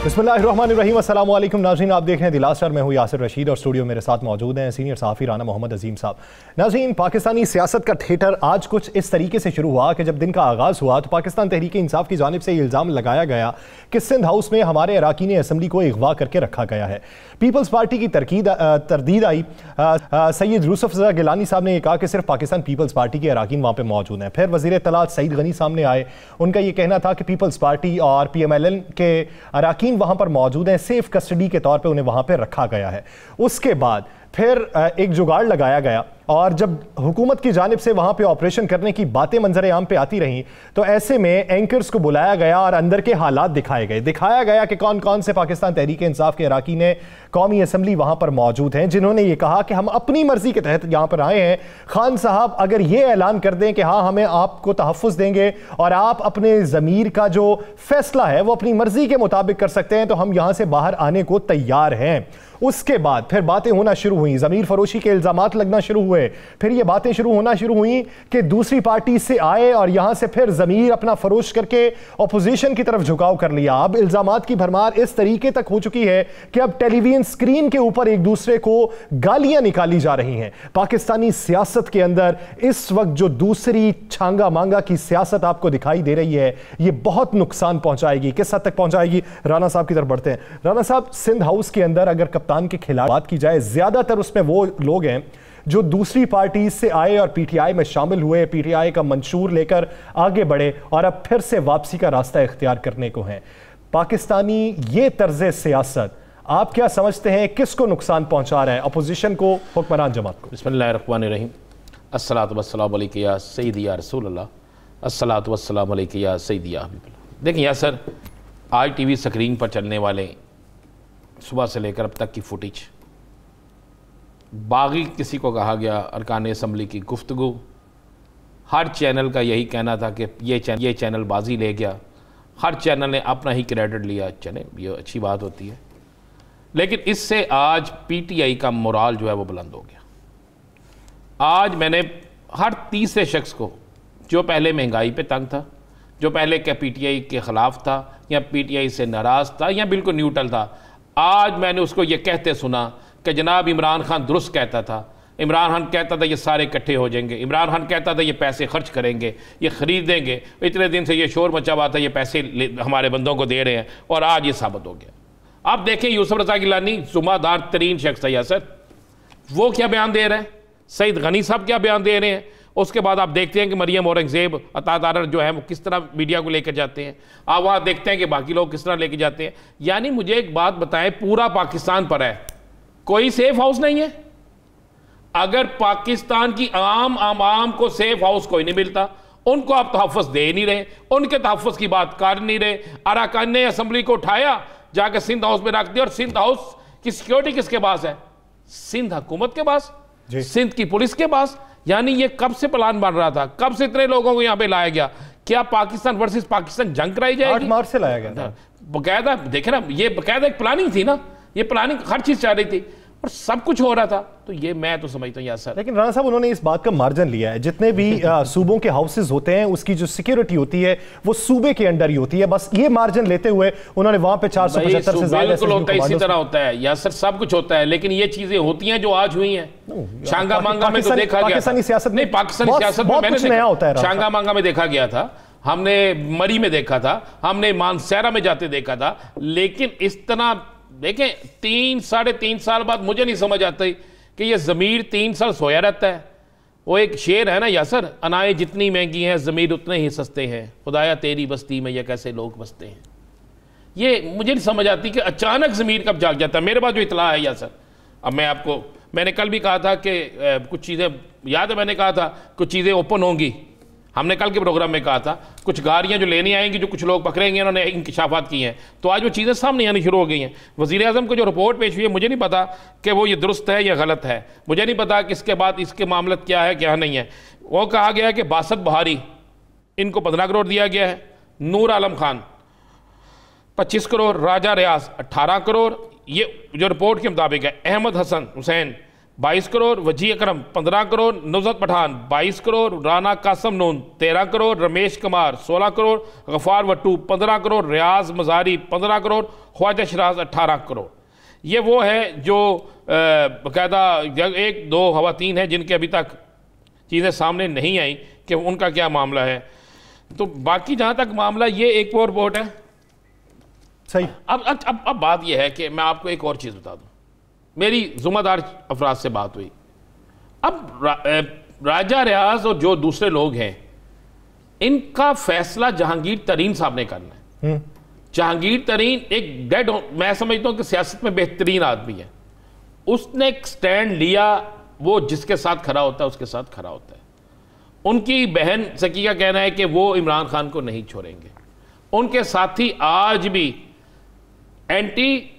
बिस्मिल्लाहिर्रहमानिर्रहीम, अस्सलाम वालेकुम नाज़रीन, आप देख रहे हैं द लास्ट आवर। मैं हूँ यासिर रशीद और स्टूडियो मेरे साथ मौजूद हैं सीनियर सहाफ़ी राना मोहम्मद अजीम साहब। नाज़रीन, पाकिस्तानी सियासत का थिएटर आज कुछ इस तरीके से शुरू हुआ कि जब दिन का आगाज़ हुआ तो पाकिस्तान तहरीक इंसाफ की जानिब से इल्ज़ाम लगाया गया कि सिंध हाउस में हमारे अरकान असम्बली को अगवा करके रखा गया है। पीपल्स पार्टी की तरदीद आई। सैयद यूसुफ रज़ा गिलानी साहब ने यह कहा कि सिर्फ पाकिस्तान पीपल्स पार्टी के अरकान वहाँ पर मौजूद हैं। फिर वज़ीर इत्तलात सईद गनी सामने आए, उनका यह कहना था कि पीपल्स पार्टी और PMLN के अरकान वहाँ पर मौजूद हैं, सेफ कस्टडी के तौर पे उन्हें वहाँ पे रखा गया है। उसके बाद फिर एक जुगाड़ लगाया गया और जब हुकूमत की जानिब से वहाँ पे ऑपरेशन करने की बातें मंजर आम पे आती रहीं तो ऐसे में एंकर्स को बुलाया गया और अंदर के हालात दिखाया गया कि कौन कौन से पाकिस्तान तहरीक इंसाफ के अरकान कौमी असम्बली वहाँ पर मौजूद हैं, जिन्होंने ये कहा कि हम अपनी मर्जी के तहत यहाँ पर आए हैं। खान साहब अगर ये ऐलान कर दें कि हाँ हमें आपको तहफ़्फ़ुज़ देंगे और आप अपने ज़मीर का जो फैसला है वो अपनी मर्जी के मुताबिक कर सकते हैं तो हम यहाँ से बाहर आने को तैयार हैं। उसके बाद फिर बातें होना शुरू हुई, ज़मीर फरोशी के इल्ज़ामात लगना शुरू हुए। फिर ये बातें होना शुरू हुई कि दूसरी पार्टी से आए और यहां से फिर ज़मीर अपना फरोश करके अपोजिशन की तरफ झुकाव कर लिया। अब इल्ज़ामात की भरमार इस तरीके तक हो चुकी है कि अब टेलीविजन स्क्रीन के ऊपर एक दूसरे को गालियां निकाली जा रही हैं। पाकिस्तानी सियासत के अंदर इस वक्त जो दूसरी छांगा मांगा की सियासत आपको दिखाई दे रही है, ये बहुत नुकसान पहुंचाएगी। किस हद तक पहुंचाएगी? राना साहब की तरफ बढ़ते हैं। राना साहब, सिंध हाउस के अंदर अगर कप्तान के खिलाफ बात की जाए, ज्यादातर उसमें वो लोग हैं जो दूसरी पार्टी से आए और PTI में शामिल हुए, PTI का मंशूर लेकर आगे बढ़े और अब फिर से वापसी का रास्ता इख्तियार करने को हैं। पाकिस्तानी ये तर्ज सियासत आप क्या समझते हैं, किसको नुकसान पहुंचा रहा है? अपोजिशन को, हुक्मरान जमात को? बिस्मिल्लाहिर्रहमानिर्रहीम, अस्सलातु वस्सलामु अलैका या सय्यदी या रसूलल्लाह, अस्सलातु वस्सलामु अलैका या सय्यदी या हबीबल्लाह। देखिए यार सर, आज TV स्क्रीन पर चलने वाले सुबह से लेकर अब तक की फुटेज, बागी किसी को कहा गया अरकान असम्बली की गुफ्तगू, हर चैनल का यही कहना था कि ये चैनल बाजी ले गया, हर चैनल ने अपना ही क्रेडिट लिया। चले, ये अच्छी बात होती है, लेकिन इससे आज PTI का मोराल जो है वो बुलंद हो गया। आज मैंने हर तीसरे शख्स को, जो पहले महंगाई पे तंग था, जो पहले के PTI के ख़िलाफ़ था या PTI से नाराज़ था या बिल्कुल न्यूट्रल था, आज मैंने उसको ये कहते सुना कि जनाब इमरान खान दुरुस्त कहता था, इमरान खान कहता था ये सारे इकट्ठे हो जाएंगे, इमरान खान कहता था ये पैसे खर्च करेंगे, ये ख़रीदेंगे, इतने दिन से ये शोर मचा हुआ था, ये पैसे हमारे बंदों को दे रहे हैं, और आज ये साबित हो गया। आप देखें, यूसुफ रज़ा गिलानी जुम्मेदार तरीन शख्स है सर, वो क्या बयान दे रहे हैं, सईद गनी साहब क्या बयान दे रहे हैं। उसके बाद आप देखते हैं कि मरियम औरंगज़ेब अतातार जो है वो किस तरह मीडिया को लेकर जाते हैं। आप वहाँ देखते हैं कि बाकी लोग किस तरह लेकर जाते हैं। यानी मुझे एक बात बताएं, पूरा पाकिस्तान पर है, कोई सेफ हाउस नहीं है। अगर पाकिस्तान की आवाम को सेफ हाउस कोई नहीं मिलता, उनको आप तहफ़्फ़ुज़ दे नहीं रहे, उनके तहफ़्फ़ुज़ की बात कर नहीं रहे। अरकान असम्बली को उठाया, जाकर सिंध हाउस में रख दिया, और सिंध हाउस की सिक्योरिटी किसके पास है? सिंध हुकूमत के पास, सिंध की पुलिस के पास। यानी ये कब से प्लान बन रहा था, कब से इतने लोगों को यहाँ पे लाया गया? क्या पाकिस्तान वर्सेस पाकिस्तान जंग कराई जाएगी? 8 मार्च से लाया गया था बकायदा। देखे ना, ये बकायदा एक प्लानिंग थी ना, ये प्लानिंग हर चीज चाह रही थी और सब कुछ हो रहा था। तो ये मैं तो समझता हूँ यार सर। लेकिन राणा साहब, उन्होंने इस बात का मार्जिन लिया है, जितने भी सूबों के हाउसेज होते हैं उसकी जो सिक्योरिटी होती है वो सूबे के अंडर ही होती है। बस ये मार्जिन लेते हुए उन्होंने वहां पे 475 से ज्यादा इसी तरह होता है यार सर, सब कुछ होता है, लेकिन ये चीजें होती हैं जो आज हुई हैं। शांगा मांगा में तो देखा गया, पाकिस्तानी सियासत नहीं, पाकिस्तानी सियासत में मैंने नया होता है। शांगा मांगा में देखा गया था, हमने मरी में देखा था, हमने मानसेरा में जाते देखा था, लेकिन इस तरह देखें 3-3.5 साल बाद मुझे नहीं समझ आती कि ये ज़मीर 3 साल सोया रहता है। वो एक शेर है ना यासर, अनाएं जितनी महंगी हैं ज़मीर उतने ही सस्ते हैं, खुदाया तेरी बस्ती में ये कैसे लोग बसते हैं। ये मुझे नहीं समझ आती कि अचानक ज़मीर कब जाग जाता है। मेरे पास जो इतला है यासर, अब मैं आपको, मैंने कल भी कहा था कि कुछ चीज़ें याद है, मैंने कहा था कुछ चीज़ें ओपन होंगी, हमने कल के प्रोग्राम में कहा था कुछ गाड़ियां जो लेनी आएंगी, जो कुछ लोग पकड़ेंगे, उन्होंने इंकशाफात की हैं, तो आज वो चीज़ें सामने आनी शुरू हो गई हैं। वज़ीर आज़म को जो रिपोर्ट पेश हुई है, मुझे नहीं पता कि वो ये दुरुस्त है या गलत है, मुझे नहीं पता कि इसके बाद इसके मामला क्या है क्या नहीं है। वो कहा गया है कि बासत बहारी इनको 15 करोड़ दिया गया है, नूर आलम खान 25 करोड़, राजा रियाज 18 करोड़, ये जो रिपोर्ट के मुताबिक है। अहमद हसन हुसैन 22 करोड़, वजी अकरम 15 करोड़, नुज़रत पठान 22 करोड़, राना कासम नून 13 करोड़, रमेश कुमार 16 करोड़, गफ़ार वट्टू 15 करोड़, रियाज मजारी 15 करोड़, ख्वाजा शराज 18 करोड़। ये वो है जो बाकायदा 1-2 खवातीन हैं जिनके अभी तक चीज़ें सामने नहीं आई कि उनका क्या मामला है। तो बाकी जहाँ तक मामला, ये एक और रिपोर्ट है सही। अब बात यह है कि मैं आपको एक और चीज़ बता दूँ। मेरी जुम्मेदार अफराद से बात हुई। अब राजा रियाज और जो दूसरे लोग हैं, इनका फैसला जहांगीर तरीन साहब ने करना है। जहांगीर तरीन एक डेड, मैं समझता हूं कि सियासत में बेहतरीन आदमी है। उसने एक स्टैंड लिया, वो जिसके साथ खड़ा होता है उसके साथ खड़ा होता है। उनकी बहन सकी का कहना है कि वो इमरान खान को नहीं छोड़ेंगे। उनके साथी आज भी एंटी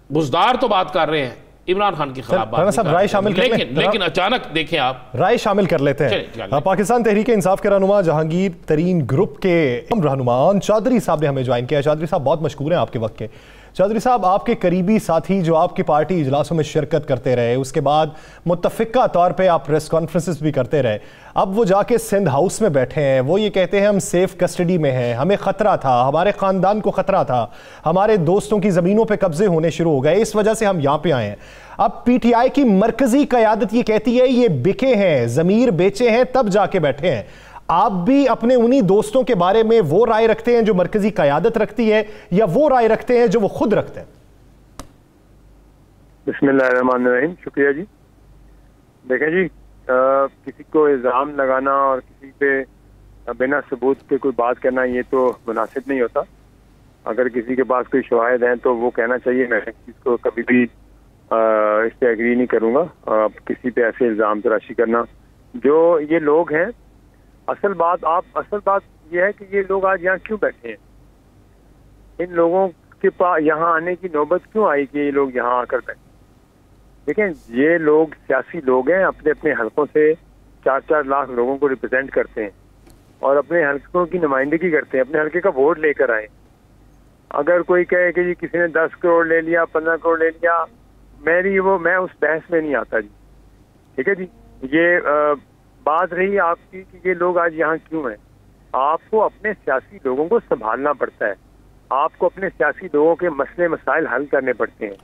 बुजदार तो बात कर रहे हैं, इमरान खान के खिलाफ बात साहब राय शामिल कर लेकिन अचानक देखें, आप राय शामिल कर लेते हैं। पाकिस्तान तहरीक इंसाफ के रहनुमा जहांगीर तरीन ग्रुप के रहनुमान चौधरी साहब ने हमें ज्वाइन किया। चौधरी साहब बहुत मशहूर हैं आपके वक्त के। चौधरी साहब, आपके करीबी साथी जो आपकी पार्टी इजलासों में शिरकत करते रहे, उसके बाद मुत्तफ़िका तौर पे आप प्रेस कॉन्फ्रेंसेस भी करते रहे, अब वो जाके सिंध हाउस में बैठे हैं। वो ये कहते हैं हम सेफ कस्टडी में हैं, हमें ख़तरा था, हमारे ख़ानदान को ख़तरा था, हमारे दोस्तों की ज़मीनों पे कब्जे होने शुरू हो गए, इस वजह से हम यहाँ पे आए हैं। अब पीटीआई की मरकज़ी क़यादत ये कहती है ये बिके हैं, ज़मीर बेचे हैं, तब जाके बैठे हैं। आप भी अपने उन्हीं दोस्तों के बारे में वो राय रखते हैं जो मरकजी क़यादत रखती है, या वो राय रखते हैं जो वो खुद रखते हैं? बिस्मिल्लाहिर्रहमानिर्रहीम। शुक्रिया जी। देखें जी, किसी को इल्ज़ाम लगाना और किसी पे बिना सबूत के कोई बात करना, ये तो मुनासिब नहीं होता। अगर किसी के पास कोई शवाहिद हैं तो वो कहना चाहिए। मैं इस चीज़ को कभी भी इस पर एग्री नहीं करूँगा। किसी पे ऐसे इल्ज़ाम तराशी करना, जो ये लोग हैं, असल बात यह है कि ये लोग आज यहाँ क्यों बैठे हैं। इन लोगों के पास यहाँ आने की नौबत क्यों आई कि ये लोग यहाँ आकर बैठे। देखें, ये लोग सियासी लोग हैं, अपने अपने हलकों से 4-4 लाख लोगों को रिप्रेजेंट करते हैं और अपने हलकों की नुमाइंदगी करते हैं, अपने हलके का वोट लेकर आए। अगर कोई कहे कि जी किसी ने 10 करोड़ ले लिया, 15 करोड़ ले लिया, मैं उस बहस में नहीं आता जी। ठीक है जी। ये बात रही आपकी कि ये लोग आज यहाँ क्यों हैं। आपको अपने सियासी लोगों को संभालना पड़ता है, आपको अपने सियासी लोगों के मसले मसाइल हल करने पड़ते हैं।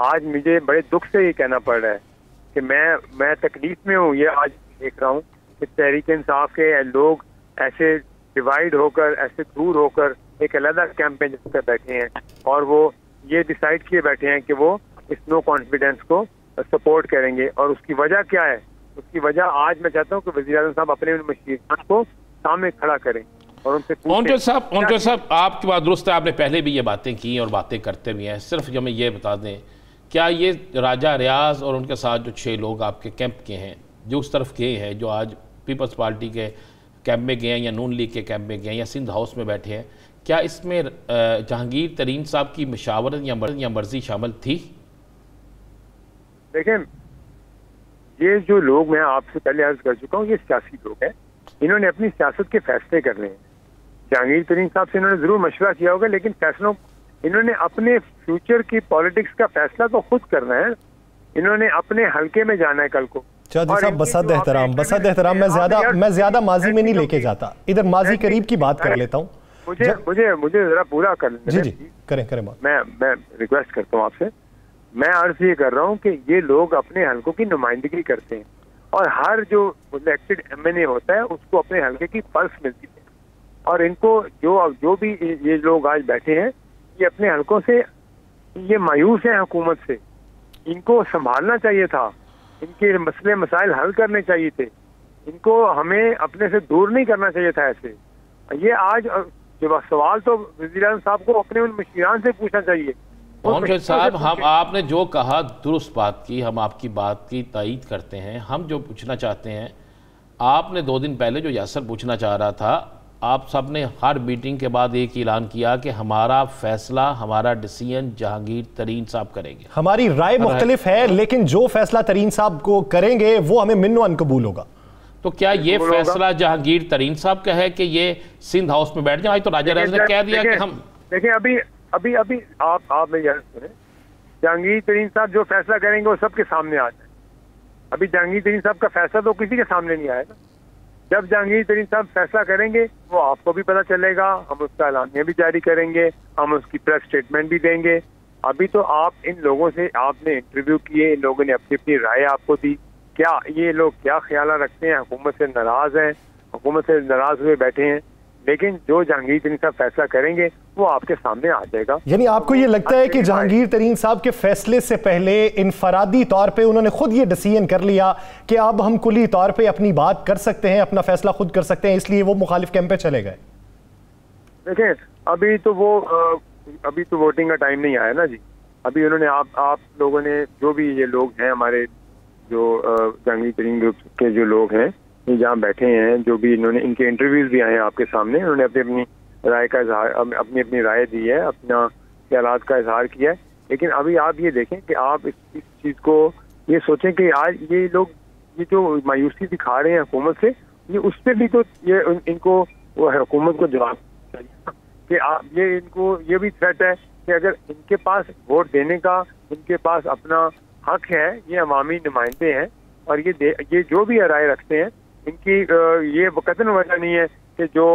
आज मुझे बड़े दुख से ये कहना पड़ रहा है कि मैं तकलीफ में हूँ। ये आज देख रहा हूँ कि तहरीक इंसाफ के लोग ऐसे डिवाइड होकर, ऐसे दूर होकर एक अलग कैंपेन पर बैठे हैं और वो ये डिसाइड किए बैठे हैं कि वो इस नो कॉन्फिडेंस को सपोर्ट करेंगे। और उसकी वजह क्या है? उसकी वजह आज मैं चाहता हूँ कि वज़ीर आज़म साहब अपने उन मशीरान को सामने खड़ा करें और उनसे ओंटो साहब आपकी बात दुरुस्त है। आपने पहले भी ये बातें की और बातें करते भी हैं। सिर्फ हमें ये बता दें, क्या ये राजा रियाज और उनके साथ जो 6 लोग आपके कैंप के हैं, जो उस तरफ गए हैं, जो आज पीपल्स पार्टी के कैंप में गए हैं या नून लीग के कैंप में गए हैं या सिंध हाउस में बैठे हैं, क्या इसमें जहांगीर तरीन साहब की मशावरत या मर्जी शामिल थी? देखें, ये जो लोग, मैं आपसे पहले अर्ज कर चुका हूँ, ये सियासी लोग हैं। इन्होंने अपनी सियासत के फैसले करने हैं। जहांगीर तरीन साहब से इन्होंने जरूर मशवरा किया होगा, लेकिन फैसलों इन्होंने अपने फ्यूचर की पॉलिटिक्स का फैसला तो खुद करना है। इन्होंने अपने हल्के में जाना है कल को। चौधरी साहब, बसद एहतराम, मैं ज्यादा माजी में नहीं लेके जाता, इधर माजी करीब की बात कर लेता हूँ। मुझे जरा पूरा कर लें। जी करें। मैं रिक्वेस्ट करता हूँ आपसे। मैं अर्ज ये कर रहा हूँ कि ये लोग अपने हलकों की नुमाइंदगी करते हैं और हर जो इलेक्टेड एमएनए होता है उसको अपने हलके की पल्स मिलती है। और इनको जो भी ये लोग आज बैठे हैं, ये अपने हलकों से ये मायूस हैं हुकूमत से। इनको संभालना चाहिए था, इनके मसले मसाइल हल करने चाहिए थे, इनको हमें अपने से दूर नहीं करना चाहिए था। ऐसे ये आज जो सवाल तो वज़ीर आज़म साहब को अपने उन मशीरान से पूछना चाहिए। साहब, हम आपने जो कहा दुरुस्त बात की, हम आपकी बात की तायीद करते हैं। हम जो पूछना चाहते हैं, आपने 2 दिन पहले जो यासर पूछना चाह रहा था, आप सब ने हर मीटिंग के बाद एक ऐलान किया कि हमारा फैसला, हमारा डिसीजन जहांगीर तरीन साहब करेंगे। हमारी राय मुख्तलिफ है, लेकिन जो फैसला तरीन साहब को करेंगे वो हमें मिन्नो अनकबूल होगा। तो क्या ये फैसला जहांगीर तरीन साहब का है कि ये सिंध हाउस में बैठ जाए? तो राजा रियाज ने कह दिया कि हम देखिए, अभी आप मेरी सुने, जहांगीर तरीन साहब जो फैसला करेंगे वो सबके सामने आ जाए। अभी जहांगीर तरीन साहब का फैसला तो किसी के सामने नहीं आएगा। जब जहांगीर तरीन साहब फैसला करेंगे वो आपको भी पता चलेगा, हम उसका एलानिया भी जारी करेंगे, हम उसकी प्रेस स्टेटमेंट भी देंगे। अभी तो आप इन लोगों से आपने इंटरव्यू किए, इन लोगों ने अपनी अपनी राय आपको दी, क्या ये लोग क्या ख्याल रखते हैं, हुकूमत से नाराज हैं, हुकूमत से नाराज हुए बैठे हैं, लेकिन जो जहांगीर तरीन साहब फैसला करेंगे वो आपके सामने आ जाएगा। यानी आपको ये लगता है कि जहांगीर तरीन साहब के फैसले से पहले इनफरादी तौर पे उन्होंने खुद ये डिसीजन कर लिया कि अब हम कुली तौर पे अपनी बात कर सकते हैं, अपना फैसला खुद कर सकते हैं, इसलिए वो मुखालिफ कैंप पे चले गए? देखें, अभी तो वोटिंग का टाइम नहीं आया ना जी। अभी उन्होंने आप लोगों ने, जो भी ये लोग हैं हमारे जो जहांगीर तरीन ग्रुप के जो लोग हैं ये जहाँ बैठे हैं, जो भी इन्होंने, इनके इंटरव्यूज भी आए हैं आपके सामने, उन्होंने अपनी राय का इजहार, अपनी राय दी है, अपना ख्यालात का इजहार किया है। लेकिन अभी आप ये देखें कि आप इस चीज़ को ये सोचें कि आज ये लोग ये जो मायूसी दिखा रहे हैं हुकूमत से, ये उस पर भी तो ये इनको वो हुकूमत को जवाब चाहिए कि आप ये इनको ये भी थ्रेट है कि अगर इनके पास वोट देने का इनके पास अपना हक है, ये अवामी नुमाइंदे हैं और ये जो भी राय रखते हैं, इनकी ये कतन वजह नहीं है कि जो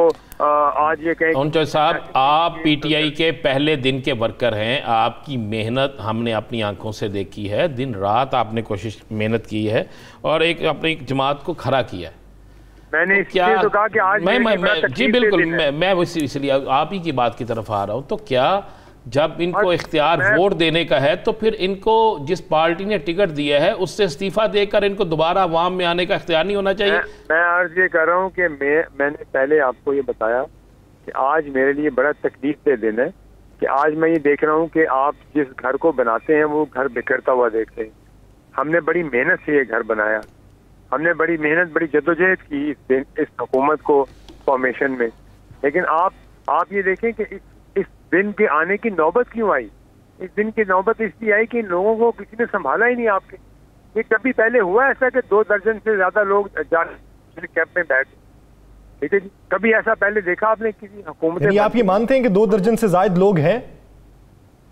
आज ये कहें। उनचो साहब, आप पीटीआई के पहले दिन के वर्कर हैं, आपकी मेहनत हमने अपनी आंखों से देखी है, दिन रात आपने कोशिश मेहनत की है और अपनी जमात को खड़ा किया है। मैंने तो क्या तो कहा कि आज जी बिल्कुल, मैं इसलिए आप ही की बात की तरफ आ रहा हूँ। तो क्या जब इनको इख्तियार वोट देने का है तो फिर इनको जिस पार्टी ने टिकट दिया है उससे इस्तीफा देकर इनको दोबारा अवाम में आने का इख्तियार नहीं होना चाहिए? मैं अर्ज ये कर रहा हूँ कि मैंने पहले आपको ये बताया कि आज मेरे लिए बड़ा तकलीफ दे दिन है कि आज मैं ये देख रहा हूँ कि आप जिस घर को बनाते हैं वो घर बिखरता हुआ देखते हैं। हमने बड़ी मेहनत से ये घर बनाया, हमने बड़ी मेहनत, बड़ी जद्दोजहद की इस हुकूमत को फॉर्मेशन में, लेकिन आप ये देखें कि इस दिन के आने की नौबत क्यों आई? इस दिन की नौबत इसलिए आई कि इन लोगों को किसी ने संभाला ही नहीं आपके। ये कभी पहले हुआ ऐसा कि 2 दर्जन से ज्यादा लोग कैंप में बैठ, ठीक है जी? कभी ऐसा पहले देखा आपने किसी हुकूमत? आप ये मानते हैं कि 2 दर्जन से ज्यादा लोग हैं?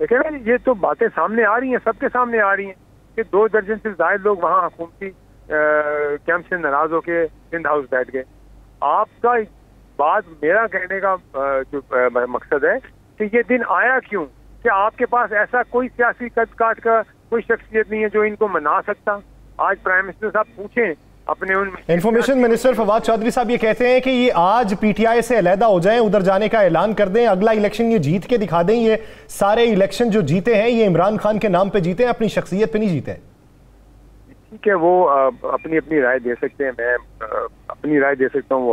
देखिए ना, ये तो बातें सामने आ रही हैं, सबके सामने आ रही हैं कि 2 दर्जन से ज्यादा लोग वहाँ हुकूमती कैंप से नाराज होकर सिंध हाउस बैठ गए। आपका बात, मेरा कहने का जो मकसद है कि ये दिन आया क्यों? कि आपके पास ऐसा कोई सियासी कद काट का कोई शख्सियत नहीं है जो इनको मना सकता? आज प्राइम मिनिस्टर साहब पूछें अपने उन इंफॉर्मेशन मिनिस्टर फवाद चौधरी साहब ये कहते हैं कि ये आज पीटीआई से अलहदा हो जाएं, उधर जाने का ऐलान कर दें, अगला इलेक्शन ये जीत के दिखा दें। ये सारे इलेक्शन जो जीते हैं ये इमरान खान के नाम पे जीते हैं, अपनी शख्सियत पे नहीं जीते। ठीक है, वो अपनी अपनी राय दे सकते हैं, मैं अपनी राय दे सकता हूँ, वो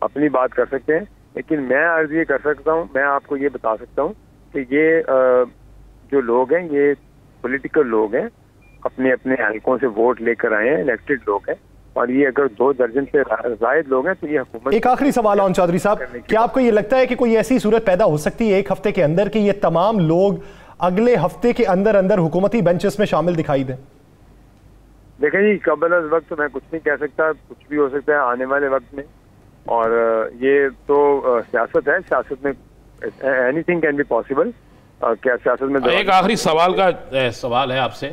अपनी बात कर सकते हैं, लेकिन मैं अर्ज ये कर सकता हूँ, मैं आपको ये बता सकता हूँ कि ये जो लोग हैं ये पॉलिटिकल लोग हैं, अपने अपने हलकों से वोट लेकर आए हैं, इलेक्टेड लोग हैं, और ये अगर 2 दर्जन से जायद लोग हैं तो ये हुकूमत। एक आखिरी सवाल है चौधरी साहब, क्या आपको ये लगता है कि कोई ऐसी सूरत पैदा हो सकती है 1 हफ्ते के अंदर कि ये तमाम लोग अगले हफ्ते के अंदर अंदर हुकूमती बेंचेस में शामिल दिखाई दें? देखें जी, कबल अज़ वक्त मैं कुछ नहीं कह सकता, कुछ भी हो सकता है आने वाले वक्त में, और ये तो सियासत है, सियासत में एनीथिंग कैन बी पॉसिबल। क्या सियासत में एक आखिरी सवाल है आपसे,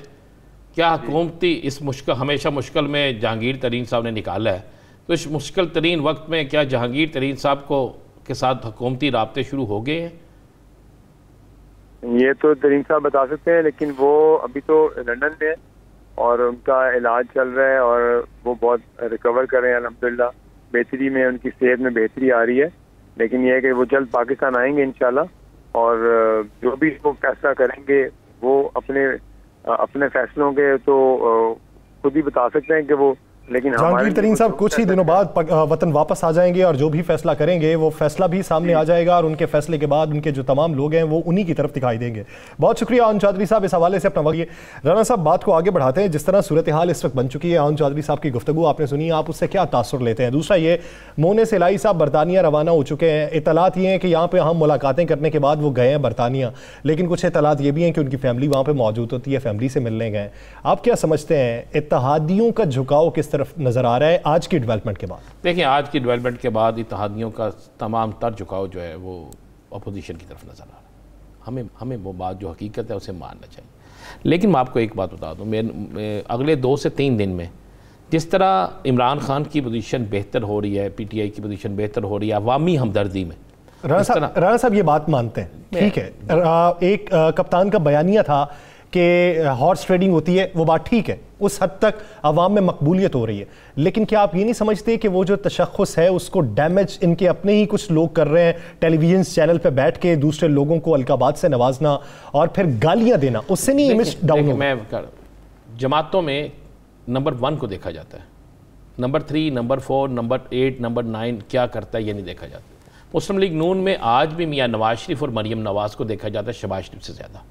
क्या हुकूमती इस हमेशा मुश्किल में जहांगीर तरीन साहब ने निकाला है, तो इस मुश्किल तरीन वक्त में क्या जहांगीर तरीन साहब के साथ हुकूमती राब्ते शुरू हो गए हैं? ये तो तरीन साहब बता सकते हैं, लेकिन वो अभी तो लंदन में है और उनका इलाज चल रहा है और वो बहुत रिकवर कर रहे हैं अल्हम्दुलिल्लाह, बेहतरी में, उनकी सेहत में बेहतरी आ रही है। लेकिन ये है कि वो जल्द पाकिस्तान आएंगे इंशाल्लाह, और जो भी वो फैसला करेंगे वो अपने फैसलों के तो खुद ही बता सकते हैं कि वो, लेकिन जहांगीर तरीन साहब कुछ ही दिनों बाद वतन वापस आ जाएंगे और जो भी फैसला करेंगे वो फैसला भी सामने आ जाएगा और उनके फैसले के बाद उनके जो तमाम लोग हैं वो उन्हीं की तरफ दिखाई देंगे। बहुत शुक्रिया आउन चौधरी साहब इस हवाले से अपना वक्त। राना साहब, बात को आगे बढ़ाते हैं, जिस तरह सूरत हाल इस वक्त बन चुकी है, आउन चौधरी साहब की गुफ्तगू आपने सुनी, आप उससे क्या तासुर लेते हैं? दूसरा ये, मोने सिलाई साहब बरतानिया रवाना हो चुके हैं, इतलात ये हैं कि यहाँ पर हम मुलाकातें करने के बाद वो गए हैं बरतानिया, लेकिन कुछ इतलात ये भी हैं कि उनकी फैमिली वहाँ पर मौजूद होती है, फैमिली से मिलने गए। आप क्या समझते हैं, इत्तेहादियों का झुकाव किस तरफ नजर आ रहा है आज की डेवलपमेंट के बाद? देखिए, आज की डेवलपमेंट के बाद इत्तेहादियों का तमाम तर झुकाव जो है वो अपोजिशन की तरफ नजर आ रहा है। हमें वो बात जो हकीकत है उसे मानना चाहिए। लेकिन मैं आपको एक बात बता दूँ, मैं अगले 2 से 3 दिन में जिस तरह इमरान खान की पोजीशन बेहतर हो रही है, पीटीआई की पोजीशन बेहतर हो रही है अवामी हमदर्दी में, राणा साहब ये बात मानते हैं, ठीक है, एक कप्तान का बयानिया था कि हॉर्स ट्रेडिंग होती है, वो बात ठीक है, उस हद तक अवाम में मकबूलियत हो रही है, लेकिन क्या आप ये नहीं समझते कि वो जो तशख़्ख़ुस है उसको डैमेज इनके अपने ही कुछ लोग कर रहे हैं, टेलीविजन चैनल पे बैठ के दूसरे लोगों को अलकाबात से नवाजना और फिर गालियां देना, उससे नहीं इमेज डाउन होगा? जमातों में नंबर 1 को देखा जाता है, नंबर 3, नंबर 4, नंबर 8, नंबर 9 क्या करता है ये नहीं देखा जाता। मुस्लिम लीग नून में आज भी मियाँ नवाज शरीफ और मरीम नवाज़ को देखा जाता है शहबाज शरीफ से ज़्यादा।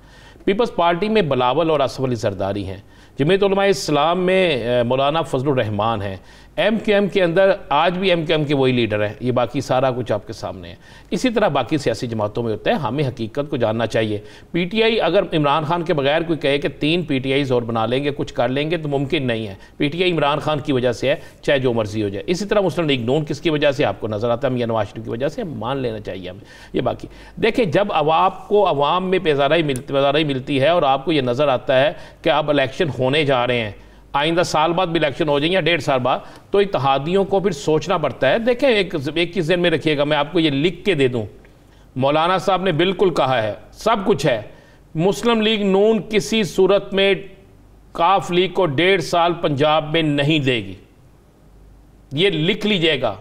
पीपल्स पार्टी में बिलावल और असफ अली जरदारी हैं, जमीयत उलमा इस्लाम में मौलाना फजलुर रहमान हैं, एमक्यूएम के अंदर आज भी एमक्यूएम के वही लीडर हैं, ये बाकी सारा कुछ आपके सामने है। इसी तरह बाकी सियासी जमातों में होता है, हमें हकीकत को जानना चाहिए। पीटीआई अगर इमरान खान के बगैर कोई कहे कि 3 पीटीआईज और बना लेंगे, कुछ कर लेंगे, तो मुमकिन नहीं है। पीटीआई इमरान खान की वजह से है, चाहे जो मर्जी हो जाए। इसी तरह मुस्लिम लीग नून किसकी वजह से आपको नजर आता है? मियां नवाज शरीफ की वजह से, मान लेना चाहिए हमें ये। बाकी देखिए, जब आपको अवाम में पेजाराई मिलती है और आपको ये नज़र आता है कि अब इलेक्शन होने जा रहे हैं, आइंदा साल बाद भी इलेक्शन हो जाएंगे या 1.5 साल बाद, तो इत्तेहादियों को फिर सोचना पड़ता है। देखें, एक चीज़ ज़हन में रखिएगा, मैं आपको ये लिख के दे दूं, मौलाना साहब ने बिल्कुल कहा है, सब कुछ है, मुस्लिम लीग नून किसी सूरत में काफ लीग को 1.5 साल पंजाब में नहीं देगी, ये लिख लीजिएगा।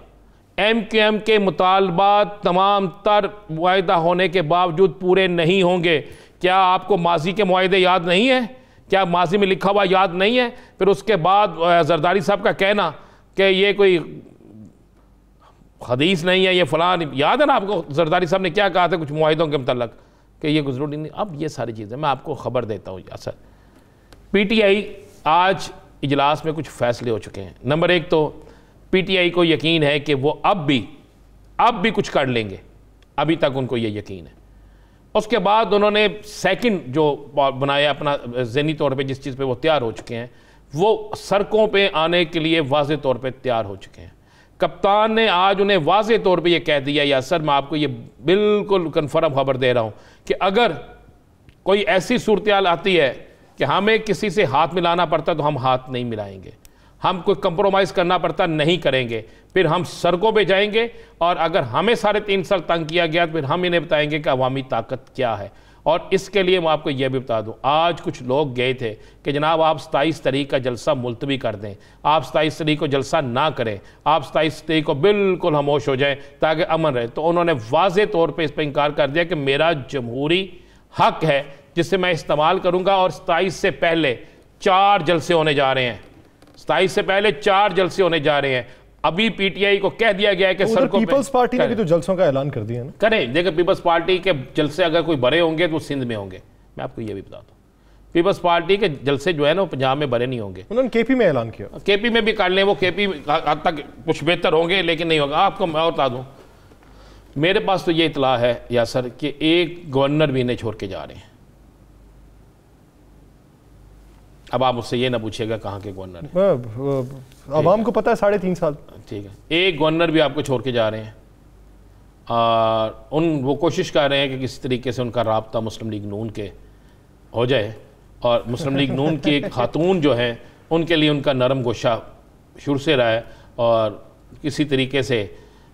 एमक्यूएम के मुतालबात तमाम तर मुआहिदा होने के बावजूद पूरे नहीं होंगे। क्या आपको माजी के मुआहिदे याद नहीं है? क्या माजी में लिखा हुआ याद नहीं है? फिर उसके बाद जरदारी साहब का कहना कि ये कोई हदीस नहीं है, ये फलान, याद है ना आपको जरदारी साहब ने क्या कहा था कुछ मुआहिदों के मतलब कि ये कुछ जरूरी नहीं। अब ये सारी चीज़ें मैं आपको खबर देता हूँ। सर, पीटीआई आज इजलास में कुछ फैसले हो चुके हैं। नंबर 1 तो पीटीआई को यकीन है कि वो अब भी कुछ कर लेंगे, अभी तक उनको ये यकीन है। उसके बाद उन्होंने सेकंड जो बनाया अपना ज़हनी तौर पे, जिस चीज़ पे वो तैयार हो चुके हैं, वो सड़कों पे आने के लिए वाज़े तौर पे तैयार हो चुके हैं। कप्तान ने आज उन्हें वाज़े तौर पे ये कह दिया, या सर मैं आपको ये बिल्कुल कन्फर्म खबर दे रहा हूँ कि अगर कोई ऐसी सूरत हाल आती है कि हमें किसी से हाथ मिलाना पड़ता तो हम हाथ नहीं मिलाएंगे, हम कोई कंप्रोमाइज़ करना पड़ता नहीं करेंगे, फिर हम सड़कों पे जाएंगे और अगर हमें 3.5 साल तंग किया गया तो फिर हम इन्हें बताएंगे कि अवामी ताकत क्या है। और इसके लिए मैं आपको यह भी बता दूं, आज कुछ लोग गए थे कि जनाब आप 27 तारीख का जलसा मुलतवी कर दें, आप 27 तारीख को जलसा ना करें, आप 27 तारीख को बिल्कुल खामोश हो जाएं ताकि अमन रहे। तो उन्होंने वाज़े तौर पर इस पर इनकार कर दिया कि मेरा जमहूरी हक है जिससे मैं इस्तेमाल करूँगा, और 27 से पहले 4 जलसे होने जा रहे हैं, 27 से पहले 4 जलसे होने जा रहे हैं। अभी पीटीआई को कह दिया गया है कि सड़कों पे पीपल्स पार्टी ने भी तो जलसों का ऐलान कर दिया है ना। करें, देखिए पीपल्स पार्टी के जलसे अगर कोई बड़े होंगे तो वो सिंध में होंगे, मैं आपको ये भी बता दूं। पीपल्स पार्टी के जलसे जो है ना वो पंजाब में बड़े नहीं होंगे। उन्होंने केपी में ऐलान किया, केपी में भी कर लें, वो केपी हद तक कुछ बेहतर होंगे, लेकिन नहीं होगा। आपको मैं बता दूँ, मेरे पास तो ये इतला है यासर कि एक गवर्नर भी इन्हें छोड़ के जा रहे हैं। अब आप उससे ये ना पूछिएगा कहाँ के गवर्नर है, आवाम को पता है 3.5 साल, ठीक है। एक गवर्नर भी आपको छोड़ के जा रहे हैं और वो कोशिश कर रहे हैं कि किसी तरीके से उनका राब्ता मुस्लिम लीग नून के हो जाए, और मुस्लिम लीग नून की एक खातून जो है उनके लिए उनका नरम गोशा शुरू से रहा है और किसी तरीके से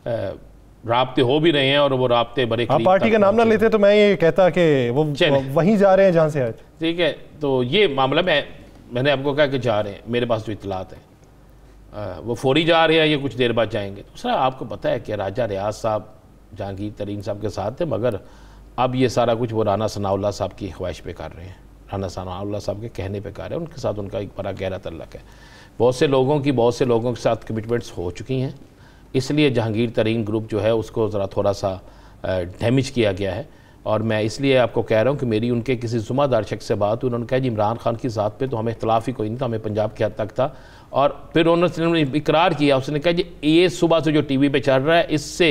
राब्ते हो भी रहे हैं, और वो राब्ते बड़े आप पार्टी का नाम ना लेते तो मैं ये कहता कि वो वहीं जा रहे हैं जहाँ से आज, ठीक है। तो ये मामला मैंने आपको कहा कि जा रहे हैं, मेरे पास जो इतलात है वो फौरी जा रहे हैं, ये कुछ देर बाद जाएंगे। दूसरा आपको पता है कि राजा रियाज साहब जहांगीर तरीन साहब के साथ थे, मगर अब ये सारा कुछ वो राना सनाउल्लाह साहब की ख्वाहिश पे कर रहे हैं, राना सनाउल्लाह साहब के कहने पे कर रहे हैं। उनके साथ उनका एक बड़ा गहरा तल्लक है, बहुत से लोगों के साथ कमिटमेंट्स हो चुकी हैं, इसलिए जहांगीर तरीन ग्रुप जो है उसको ज़रा थोड़ा सा डैमेज किया गया है। और मैं इसलिए आपको कह रहा हूँ कि मेरी उनके किसी ज़ुम्मेदार शख्स से बात हुई, उन्होंने कहा जी इमरान खान की ज़ात पे तो हमें इख्तलाफ ही कोई नहीं था, हमें पंजाब के हद तक था। और फिर उन्होंने इकरार किया, उसने कहा जी ये सुबह से जो टीवी पे चल रहा है इससे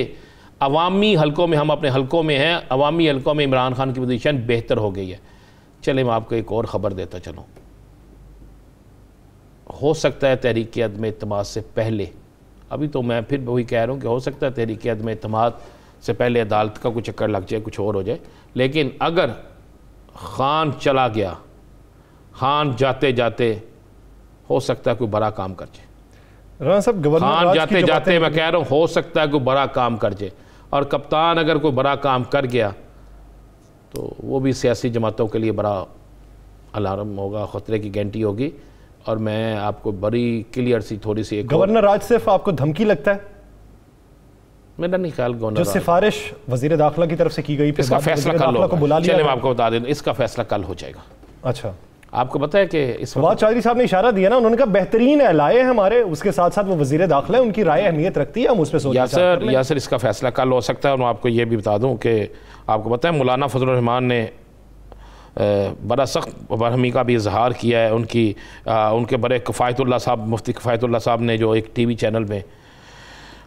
अवामी हलकों में, हम अपने हलकों में हैं, अवामी हलकों में इमरान खान की पोजीशन बेहतर हो गई है। चले मैं आपको एक और ख़बर देता चलूँ, हो सकता है तहरीक अदम एतमाद से पहले, अभी तो मैं फिर वही कह रहा हूँ कि हो सकता है तहरीक अदम एतमाद से पहले अदालत का कुछ चक्कर लग जाए, कुछ और हो जाए, लेकिन अगर खान चला गया खान जाते जाते हो सकता है कोई बड़ा काम कर जाए। राणा साहब, गवर्नर खान जाते जाते मैं कह रहा हूँ हो सकता है कोई बड़ा काम कर जाए, और कप्तान अगर कोई बड़ा काम कर गया तो वो भी सियासी जमातों के लिए बड़ा अलार्म होगा, खतरे की घंटी होगी। और मैं आपको बड़ी क्लियर सी थोड़ी सी गवर्नर राज सिर्फ आपको धमकी लगता है? मेरा नहीं ख्याल गवर्नर जो सिफारिश वजीर दाखिला की तरफ से की गई, इसका फैसला कल होगा। चलिए मैं आपको बता दें, इसका फैसला कल हो जाएगा। अच्छा, आपको पता है कि इस फवाद चौधरी साहब ने इशारा दिया ना, उन्होंने कहा बेहतरीन एलाए हमारे, उसके साथ साथ वो वजीर दाखिला है, उनकी राय अहमियत रखती है, हम उस पर सोचें। यासर इसका फैसला कल हो सकता है। और मैं आपको ये भी बता दूं कि आपको पता है मौलाना फजलुर रहमान ने बड़ा सख्त बरहमी का भी इजहार किया है। उनके बड़े किफ़ायतुल्लाह साहब, मुफ्ती किफ़ायतुल्लाह साहब ने जो एक TV चैनल में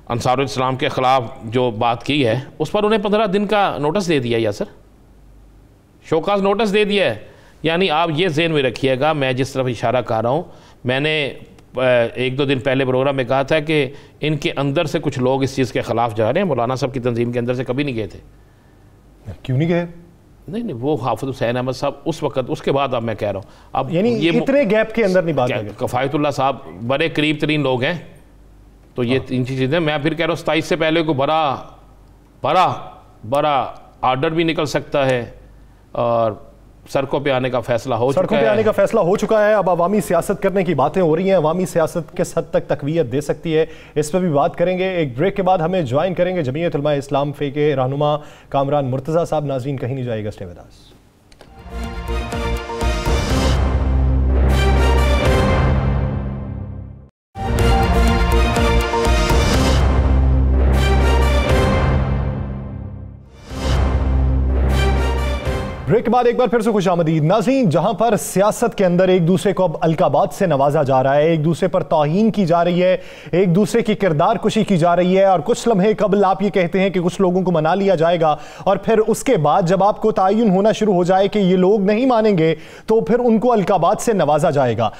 अंसारुल इस्लाम के ख़िलाफ़ जो बात की है, उस पर उन्हें 15 दिन का नोटिस दे दिया यासर, शोकाज नोटिस दे दिया है। यानी आप ये ज़हन में रखिएगा, मैं जिस तरफ इशारा कर रहा हूँ, मैंने 1-2 दिन पहले प्रोग्राम में कहा था कि इनके अंदर से कुछ लोग इस चीज़ के ख़िलाफ़ जा रहे हैं। मौलाना साहब की तंजीम के अंदर से कभी नहीं गए थे। क्यों नहीं गए? नहीं, वो हाफिज हुसैन अहमद साहब उस वक्त, उसके बाद अब मैं कह रहा हूँ, अब यानी ये इतने गैप के अंदर नहीं बात है। किफ़ायतुल्लाह साहब बड़े करीब तरीन लोग हैं, तो ये 3 चीज़ें। मैं फिर कह रहा हूँ 27 से पहले को बड़ा आर्डर भी निकल सकता है, और सड़कों पे आने का फैसला हो चुका है। अब अवामी सियासत करने की बातें हो रही हैं, अवामी सियासत किस हद तक तकवीयत दे सकती है, इस पर भी बात करेंगे। एक ब्रेक के बाद हमें ज्वाइन करेंगे जमीयत उलमा इस्लाम फे के रहनुमा कामरान मुर्तज़ा साहब। नाज़रीन कहीं नहीं जाएगा, स्टे विद अस। ब्रेक के बाद एक बार फिर से खुशामदीद। नाज़रीन, जहां पर सियासत के अंदर एक दूसरे को अब अलकाबात से नवाजा जा रहा है, एक दूसरे पर तौहीन की जा रही है, एक दूसरे की किरदार कुशी की जा रही है, और कुछ लम्हे कबल आप ये कहते हैं कि कुछ लोगों को मना लिया जाएगा, और फिर उसके बाद जब आपको तायुन होना शुरू हो जाए कि ये लोग नहीं मानेंगे तो फिर उनको अलकाबात से नवाजा जाएगा।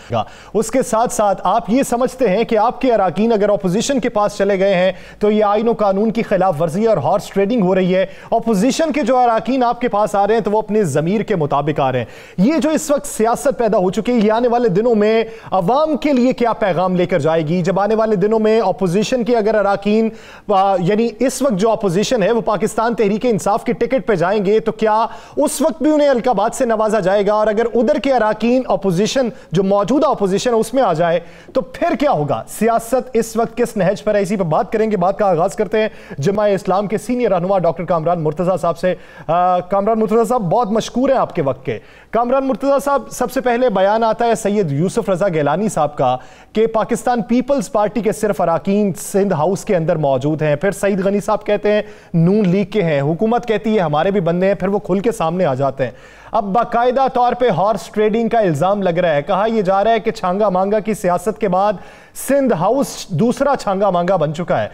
उसके साथ साथ आप ये समझते हैं कि आपके अराकीन अगर अपोजिशन के पास चले गए हैं तो ये आईन और कानून की खिलाफ वर्जी और हॉर्स ट्रेडिंग हो रही है। अपोजिशन के जो अराकीन आपके पास आ रहे हैं तो वो अपने ज़मीर के मुताबिक आ रहे हैं। ये जो इस वक्त सियासत पैदा हो चुकी है, ये आने वाले दिनों में अवाम के लिए क्या पैगाम लेकर जाएगी? जब आने वाले दिनों में अपोजिशन के अगर अराकीन, यानी इस वक्त जो अपोजिशन है वो पाकिस्तान तहरीक इंसाफ के टिकट पे जाएंगे तो क्या उस वक्त भी उन्हें अलकाबात से नवाजा जाएगा? और अगर उधर के अराकीन अपोजिशन, जो मौजूदा अपोजिशन है, उसमें आ जाए तो फिर क्या होगा? सियासत इस वक्त किस नहज पर है, इसी पर बात करेंगे। बात का आगाज करते हैं जमात इस्लाम के सीनियर रहनुमा डॉक्टर कामरान मुर्तज़ा साहब से। कामरान मुर्तज़ा साहब बहुत मशकूर है आपके वक्त के। कामरान मुर्तज़ा साहब, सबसे पहले बयान आता है सैयद यूसुफ रजा गिलानी साहब का कि पाकिस्तान पीपल्स पार्टी के सिर्फ अराकीन सिंध हाउस के अंदर मौजूद हैं। फिर सईद गनी साहब कहते हैं नून लीग के हैं, हुकूमत कहती है हमारे भी बंदे हैं, फिर वो खुल के सामने आ जाते हैं। अब बाकायदा तौर पे हॉर्स ट्रेडिंग का इल्जाम लग रहा है। कहा यह जा रहा है कि छांगा मांगा की सियासत के बाद सिंध हाउस दूसरा छांगा मांगा बन चुका है।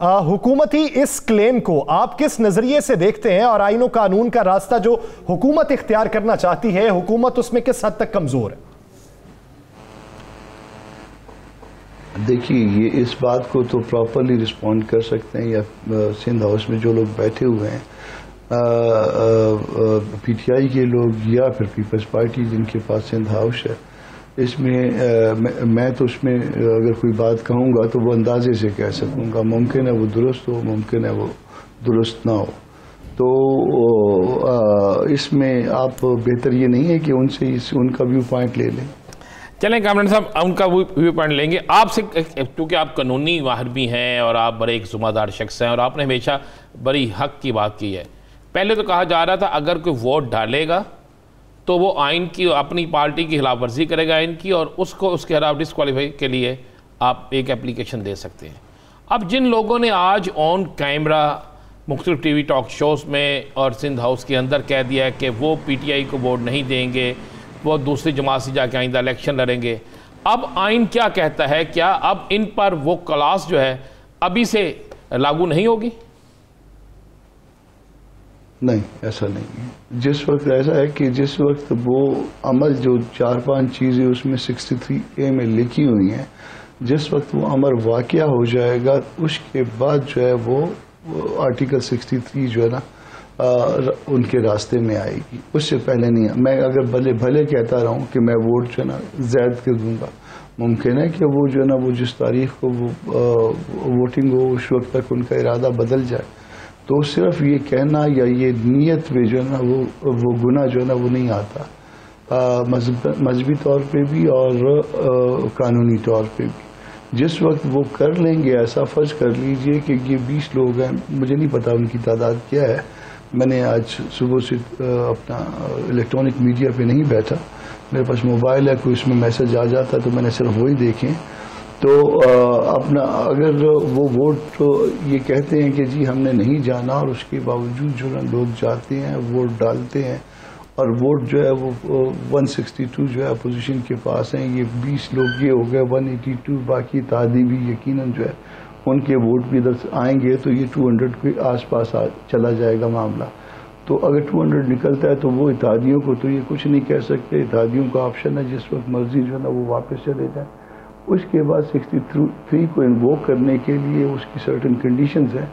हुकूमती इस क्लेम को आप किस नजरिए से देखते हैं? और आईन कानून का रास्ता जो हुकूमत इख्तियार करना चाहती है, हुकूमत उसमें किस हद तक कमजोर है? देखिए, ये इस बात को तो प्रॉपरली रिस्पॉन्ड कर सकते हैं या सिंध हाउस में जो लोग बैठे हुए हैं, PTI के लोग या फिर पीपल्स पार्टी जिनके पास सिंध हाउस है, इसमें मैं तो उसमें अगर कोई बात कहूँगा तो वो अंदाजे से कह सकूँगा। मुमकिन है वो दुरुस्त हो, मुमकिन है वो दुरुस्त ना हो। तो इसमें आप बेहतर ये नहीं है कि उनसे उनका व्यू पॉइंट ले लें। चलें कामरान साहब, उनका व्यू पॉइंट लेंगे आपसे, क्योंकि आप कानूनी माहिर भी हैं और आप बड़े एक ज़िम्मेदार शख्स हैं और आपने हमेशा बड़ी हक की बात की है। पहले तो कहा जा रहा था अगर कोई वोट डालेगा तो वो आइन की, अपनी पार्टी की खिलाफ वर्जी करेगा आइन की, और उसको उसके खिलाफ डिस्क्वालीफाई के लिए आप एक एप्लीकेशन दे सकते हैं। अब जिन लोगों ने आज ऑन कैमरा मुख्तलिफ TV टॉक शोज़ में और सिंध हाउस के अंदर कह दिया है कि वो PTI को वोट नहीं देंगे, वो दूसरी जमात से जाके आइंदा इलेक्शन लड़ेंगे, अब आइन क्या कहता है? क्या अब इन पर वो क्लास जो है अभी से लागू नहीं होगी? नहीं, ऐसा नहीं है। जिस वक्त ऐसा है कि जिस वक्त वो अमल जो 4-5 चीज़ें उसमें 63A में लिखी हुई हैं, जिस वक्त वो अमर वाक़या हो जाएगा उसके बाद जो है वो आर्टिकल 63 जो है ना उनके रास्ते में आएगी, उससे पहले नहीं। मैं अगर भले भले कहता रहा हूँ कि मैं वोट जो है ना ज़्यादा कर दूँगा, मुमकिन है कि वो जो है ना वो जिस तारीख को वो वोटिंग हो उस वक्त तक उनका इरादा बदल जाए। तो सिर्फ ये कहना या ये नीयत पे जो है ना वो गुनाह जो है ना वो नहीं आता, मजहबी तौर पे भी और कानूनी तौर पे भी। जिस वक्त वो कर लेंगे, ऐसा फर्ज कर लीजिए कि ये 20 लोग हैं, मुझे नहीं पता उनकी तादाद क्या है, मैंने आज सुबह से अपना इलेक्ट्रॉनिक मीडिया पे नहीं बैठा, मेरे पास मोबाइल है, कोई उसमें मैसेज आ जाता तो मैंने सिर्फ वही देखे। तो अपना अगर वो वोट ये कहते हैं कि जी हमने नहीं जाना और उसके बावजूद जो है लोग जाते हैं वोट डालते हैं और वोट जो है वो 162 जो है अपोजिशन के पास हैं, ये 20 लोग ये हो गए 182, बाकी तादी भी यकीनन जो है उनके वोट भी इधर आएंगे तो ये 200 के आसपास चला जाएगा मामला। तो अगर 200 निकलता है तो वो इत्तेहादियों को तो ये कुछ नहीं कह सकते, इत्तेहादियों का ऑप्शन है जिस वक्त मर्जी जो है ना वो वापस चले जाए। उसके बाद 63 को इन्वोक करने के लिए उसकी सर्टेन कंडीशंस हैं,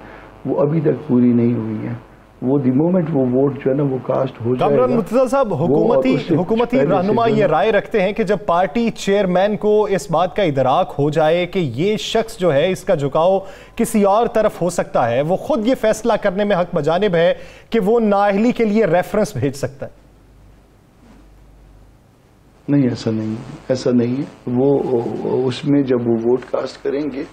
वो अभी तक पूरी नहीं हुई हैं। वो दी मोमेंट वो वोट जो है ना वो कास्ट हो जाएगा। कामरान मुर्तज़ा साहब, हुकूमती रहनुमा ये राय रखते हैं कि जब पार्टी चेयरमैन को इस बात का इदराक हो जाए कि ये शख्स जो है इसका झुकाव किसी और तरफ हो सकता है, वो खुद ये फैसला करने में हक बजानिब है कि वो नाअहली के लिए रेफरेंस भेज सकता है। नहीं, ऐसा नहीं है, ऐसा नहीं है। वो उसमें जब वो वोट कास्ट करेंगे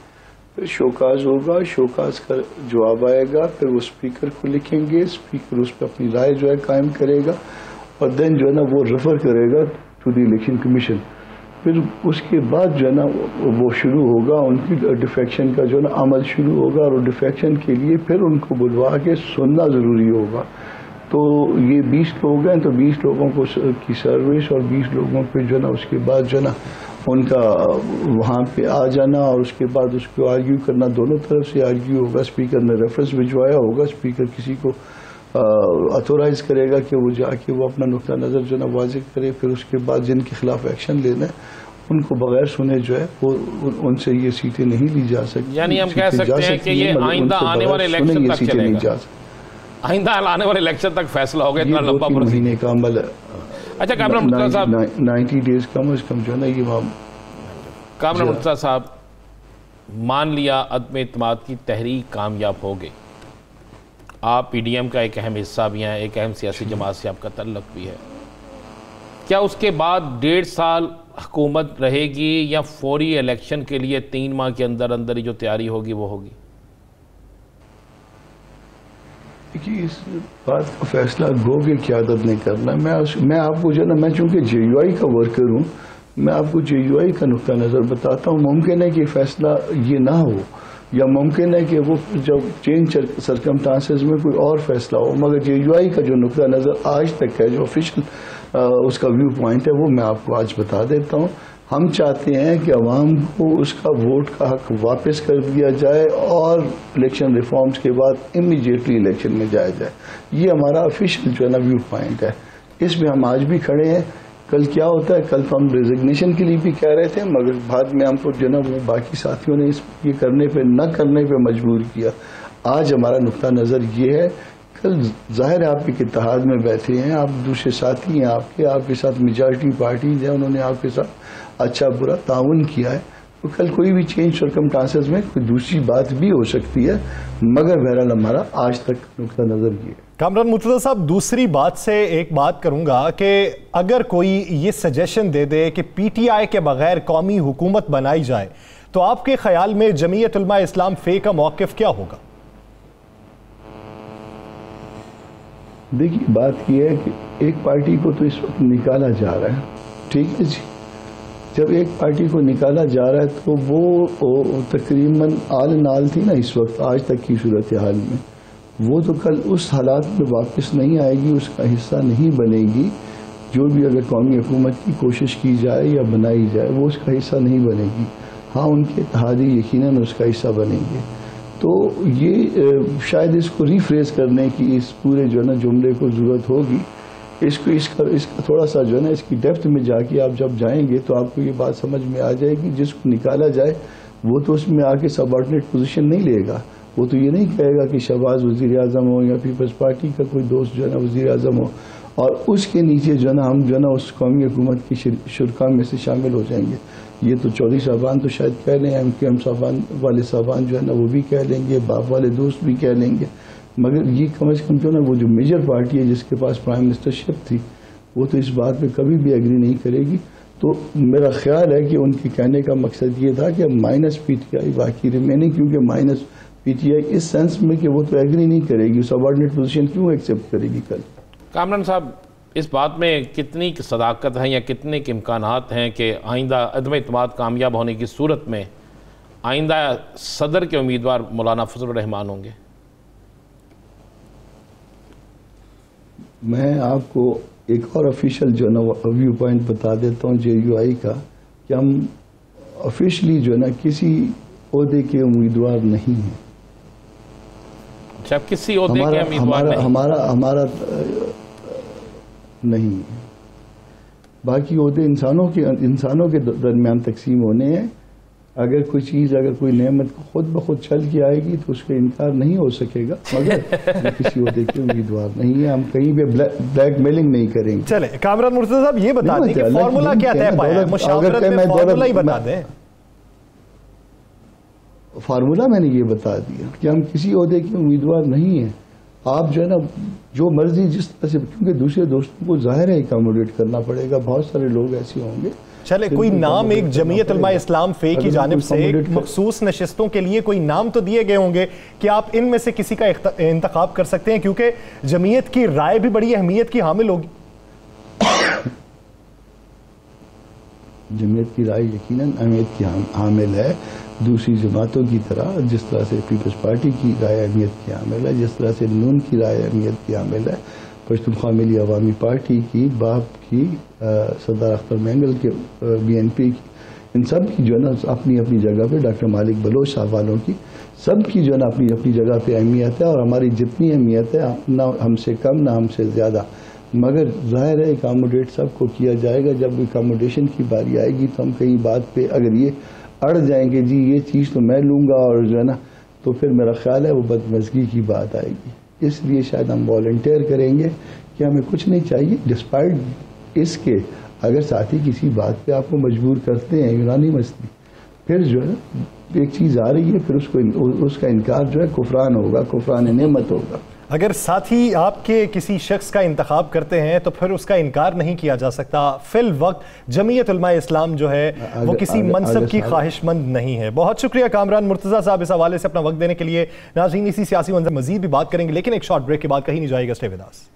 फिर शोकाज होगा, शोकाज का जवाब आएगा, फिर वो स्पीकर को लिखेंगे, स्पीकर उस पर अपनी राय जो है कायम करेगा और देन जो है ना वो रेफर करेगा टू द इलेक्शन कमीशन। फिर उसके बाद जो है ना वो शुरू होगा, उनकी डिफेक्शन का जो है ना अमल शुरू होगा और डिफेक्शन के लिए फिर उनको बुलवा के सुनना ज़रूरी होगा। तो ये 20 लोग हैं तो 20 लोगों को की सर्विस और 20 लोगों पे जो है ना उसके बाद जो है ना उनका वहाँ पे आ जाना और उसके बाद उसको आर्ग्यू करना, दोनों तरफ से आर्ग्यू होगा। स्पीकर ने रेफरेंस भिजवाया होगा, स्पीकर किसी को अथोराइज करेगा कि वो जाके वो अपना नुक्ता नज़र जो ना वाज़ेह करे, फिर उसके बाद जिनके खिलाफ एक्शन लेना है उनको बगैर सुने जो है वो उनसे ये सीटें नहीं ली जा सकती। यानी हम कह सकते हैं कि ये आइंदा आने वाले इलेक्शन तक चलेगा, आइंदा आने वाले इलेक्शन तक फैसला होगा, इतना लंबा महीने का अमल है। अच्छा कामरान मुर्तज़ा साहब, 90 डेज कम अज कम जो है ना ये कामरान मुर्तज़ा साहब, मान लिया अदम इत्मीनान की तहरीक कामयाब हो गई, आप PDM का एक अहम हिस्सा भी हैं, एक अहम सियासी जमात से आपका तल्लुक़ भी है, क्या उसके बाद 1.5 साल हुकूमत रहेगी या फौरी इलेक्शन के लिए 3 माह के अंदर अंदर ही जो तैयारी होगी वो होगी? देखिए, इस बात का फैसला गो की क़यादत ने करना। मैं आपको जो है ना, मैं चूँकि JUI का वर्कर हूँ, मैं आपको JUI का नुक्ता नज़र बताता हूँ। मुमकिन है कि फैसला ये ना हो या मुमकिन है कि वो जब चेंज सर्कमस्टांसेस में कोई और फैसला हो, मगर JUI का जो नुक्ता नज़र आज तक है, जो ऑफिशियल उसका व्यू पॉइंट है, वो मैं आपको आज बता देता हूँ। हम चाहते हैं कि अवाम को उसका वोट का हक वापस कर दिया जाए और इलेक्शन रिफॉर्म्स के बाद इमीडिएटली इलेक्शन में जाया जाए। ये हमारा ऑफिशियल जो है ना व्यू पॉइंट है, इसमें हम आज भी खड़े हैं। कल क्या होता है, कल तो हम रेजिग्नेशन के लिए भी कह रहे थे, मगर बाद में हमको जो ना वो बाकी साथियों ने ये करने पे न करने पे मजबूर किया। आज हमारा नुक्ता नज़र ये है, कल जाहिर है आप एक इत्तेहाद में बैठे हैं, आप दूसरे साथी हैं, आपके साथ मेजॉरिटी पार्टीज हैं, उन्होंने आपके साथ अच्छा बुरा ताउन किया है, तो कल कोई भी चेंज सर्कमस्टांसेस में कोई दूसरी बात भी हो सकती है, मगर बहरहाल हमारा आज तक नुक्ता नज़र ये है। कामरान मुर्तज़ा साहब, दूसरी बात से एक बात करूंगा कि अगर कोई ये सजेशन दे दे कि PTI के बगैर कौमी हुकूमत बनाई जाए, तो आपके ख्याल में जमीयत उलमा इस्लाम फ़े का मौक़िफ़ क्या होगा? देखिए, बात यह है कि एक पार्टी को तो इस वक्त निकाला जा रहा है, ठीक है जी। जब एक पार्टी को निकाला जा रहा है तो वो तकरीबन आल नाल थी ना इस वक्त आज तक की सूरत हाल में, वो तो कल उस हालात में वापस नहीं आएगी, उसका हिस्सा नहीं बनेगी। जो भी अगर कौमी हुकूमत की कोशिश की जाए या बनाई जाए, वो उसका हिस्सा नहीं बनेगी। हाँ, उनके इत्तेहादी यकीनन उसका हिस्सा बनेंगे। तो ये शायद इसको रिफ्रेज करने की इस पूरे जो है ना जुमले को ज़रूरत होगी। इसका थोड़ा सा जो है ना इसकी डेप्थ में जाके आप जब जाएंगे तो आपको ये बात समझ में आ जाएगी, जिसको निकाला जाए वो तो उसमें आके सबऑर्डिनेट पोजीशन नहीं लेगा, वो तो ये नहीं कहेगा कि शहबाज वज़ीर आज़म हो या पीपल्स पार्टी का कोई दोस्त जो है ना वज़ीर आज़म हो और उसके नीचे जो है ना हम जो है ना उस कौमी हुकूमत की शुरका में से शामिल हो जाएंगे। ये तो चौधरी साहबान तो शायद कह लें, MKM साहबान वाले साहबान जो है ना वो भी कह लेंगे, बाप वाले दोस्त भी कह लेंगे, मगर ये कम अज़ कम जो ना वो जो मेजर पार्टी है जिसके पास प्राइम मिनिस्टरशिप थी वो तो इस बात पे कभी भी एग्री नहीं करेगी। तो मेरा ख्याल है कि उनके कहने का मकसद ये था कि माइनस PTI बाकी रिमेनिंग, क्योंकि माइनस PTI इस सेंस में कि वो तो एग्री नहीं करेगी, सबऑर्डिनेट पोजीशन क्यों एक्सेप्ट करेगी कल। कामरान साहब, इस बात में कितनी सदाकत है या कितने के इम्कानात हैं कि आइंदा अदम इत्माद कामयाब होने की सूरत में आइंदा सदर के उम्मीदवार मौलाना फजल रहमान होंगे? मैं आपको एक और ऑफिशियल जो है ना व्यू पॉइंट बता देता हूँ JUI का, कि हम ऑफिशियली जो है ना किसी ओहदे के उम्मीदवार नहीं हैं। जब किसी ओहदे के उम्मीदवार नहीं, हमारा नहीं है। बाकी ओहदे इंसानों के दरमियान तकसीम होने हैं। अगर कोई चीज़, अगर कोई नेमत खुद ब खुद चल के आएगी तो उसका इनकार नहीं हो सकेगा, मगर किसी ओहदे के उम्मीदवार नहीं है। हम कहीं पे ब्लैकमेलिंग नहीं करेंगे। चले कामरान मुर्तज़ा साहब ये बता दें कि फॉर्मूला क्या तय पाया है, मुशावरत में फॉर्मूला ही बता दें। फार्मूला मैंने ये बता दिया कि हम किसी ओहदे के उम्मीदवार नहीं हैं। आप जो है ना जो मर्जी जिस तरह से, क्योंकि दूसरे दोस्तों को जाहिर है अकोमोडेट करना पड़ेगा, बहुत सारे लोग ऐसे होंगे। चले कोई नाम एक जमीयत उलमा इस्लाम फे की जानिब से मखसूस नशिस्तों के लिए कोई नाम तो दिए गए होंगे कि आप इनमें से किसी का इंतखाब कर सकते हैं, क्योंकि जमीयत की राय भी बड़ी अहमियत की हामिल होगी। जमीयत की राय यकीनन अहमियत की हामिल है, दूसरी जमातों की तरह। जिस तरह से पीपल्स पार्टी की राय अहमियत की हामिल है, जिस तरह से नून की राय अहमियत की हामिल है, पश्तूनख्वा मिली अवामी पार्टी की, बाप की, सरदार अख्तर मैंगल के BNP की, इन सब की जो है ना अपनी अपनी जगह पे, डॉक्टर मालिक बलोच साहब वालों की, सब की जो है ना अपनी अपनी जगह पे अहमियत है। और हमारी जितनी अहमियत है, ना हमसे कम ना हमसे ज़्यादा, मगर जाहिर है अकोमोडेट सबको किया जाएगा। जब अकोमोडेशन की बारी आएगी तो हम कई बात पे अगर ये अड़ जाएंगे, जी ये चीज़ तो मैं लूँगा, और जो है ना, तो फिर मेरा ख्याल है वो बदमज़गी की बात आएगी। इसलिए शायद हम वॉलंटियर करेंगे कि हमें कुछ नहीं चाहिए, डिस्पाइट इसके अगर साथी किसी बात पे आपको मजबूर करते हैं यूनानिमसली, फिर जो है एक चीज़ आ रही है, फिर उसका इनकार जो है कुफरान होगा, कुफरान नेमत होगा। अगर साथी आपके किसी शख्स का इंतखाब करते हैं तो फिर उसका इनकार नहीं किया जा सकता। फिल वक्त जमीयत उलमा इस्लाम जो है वो किसी मनसब की ख्वाहिशमंद नहीं है। बहुत शुक्रिया कामरान मुर्तज़ा साहब इस हवाले से अपना वक्त देने के लिए। नाज़रीन, इसी सियासी मंजर मजीद भी बात करेंगे, लेकिन एक शॉर्ट ब्रेक के बाद कहीं नहीं जाएगा। Stay with us.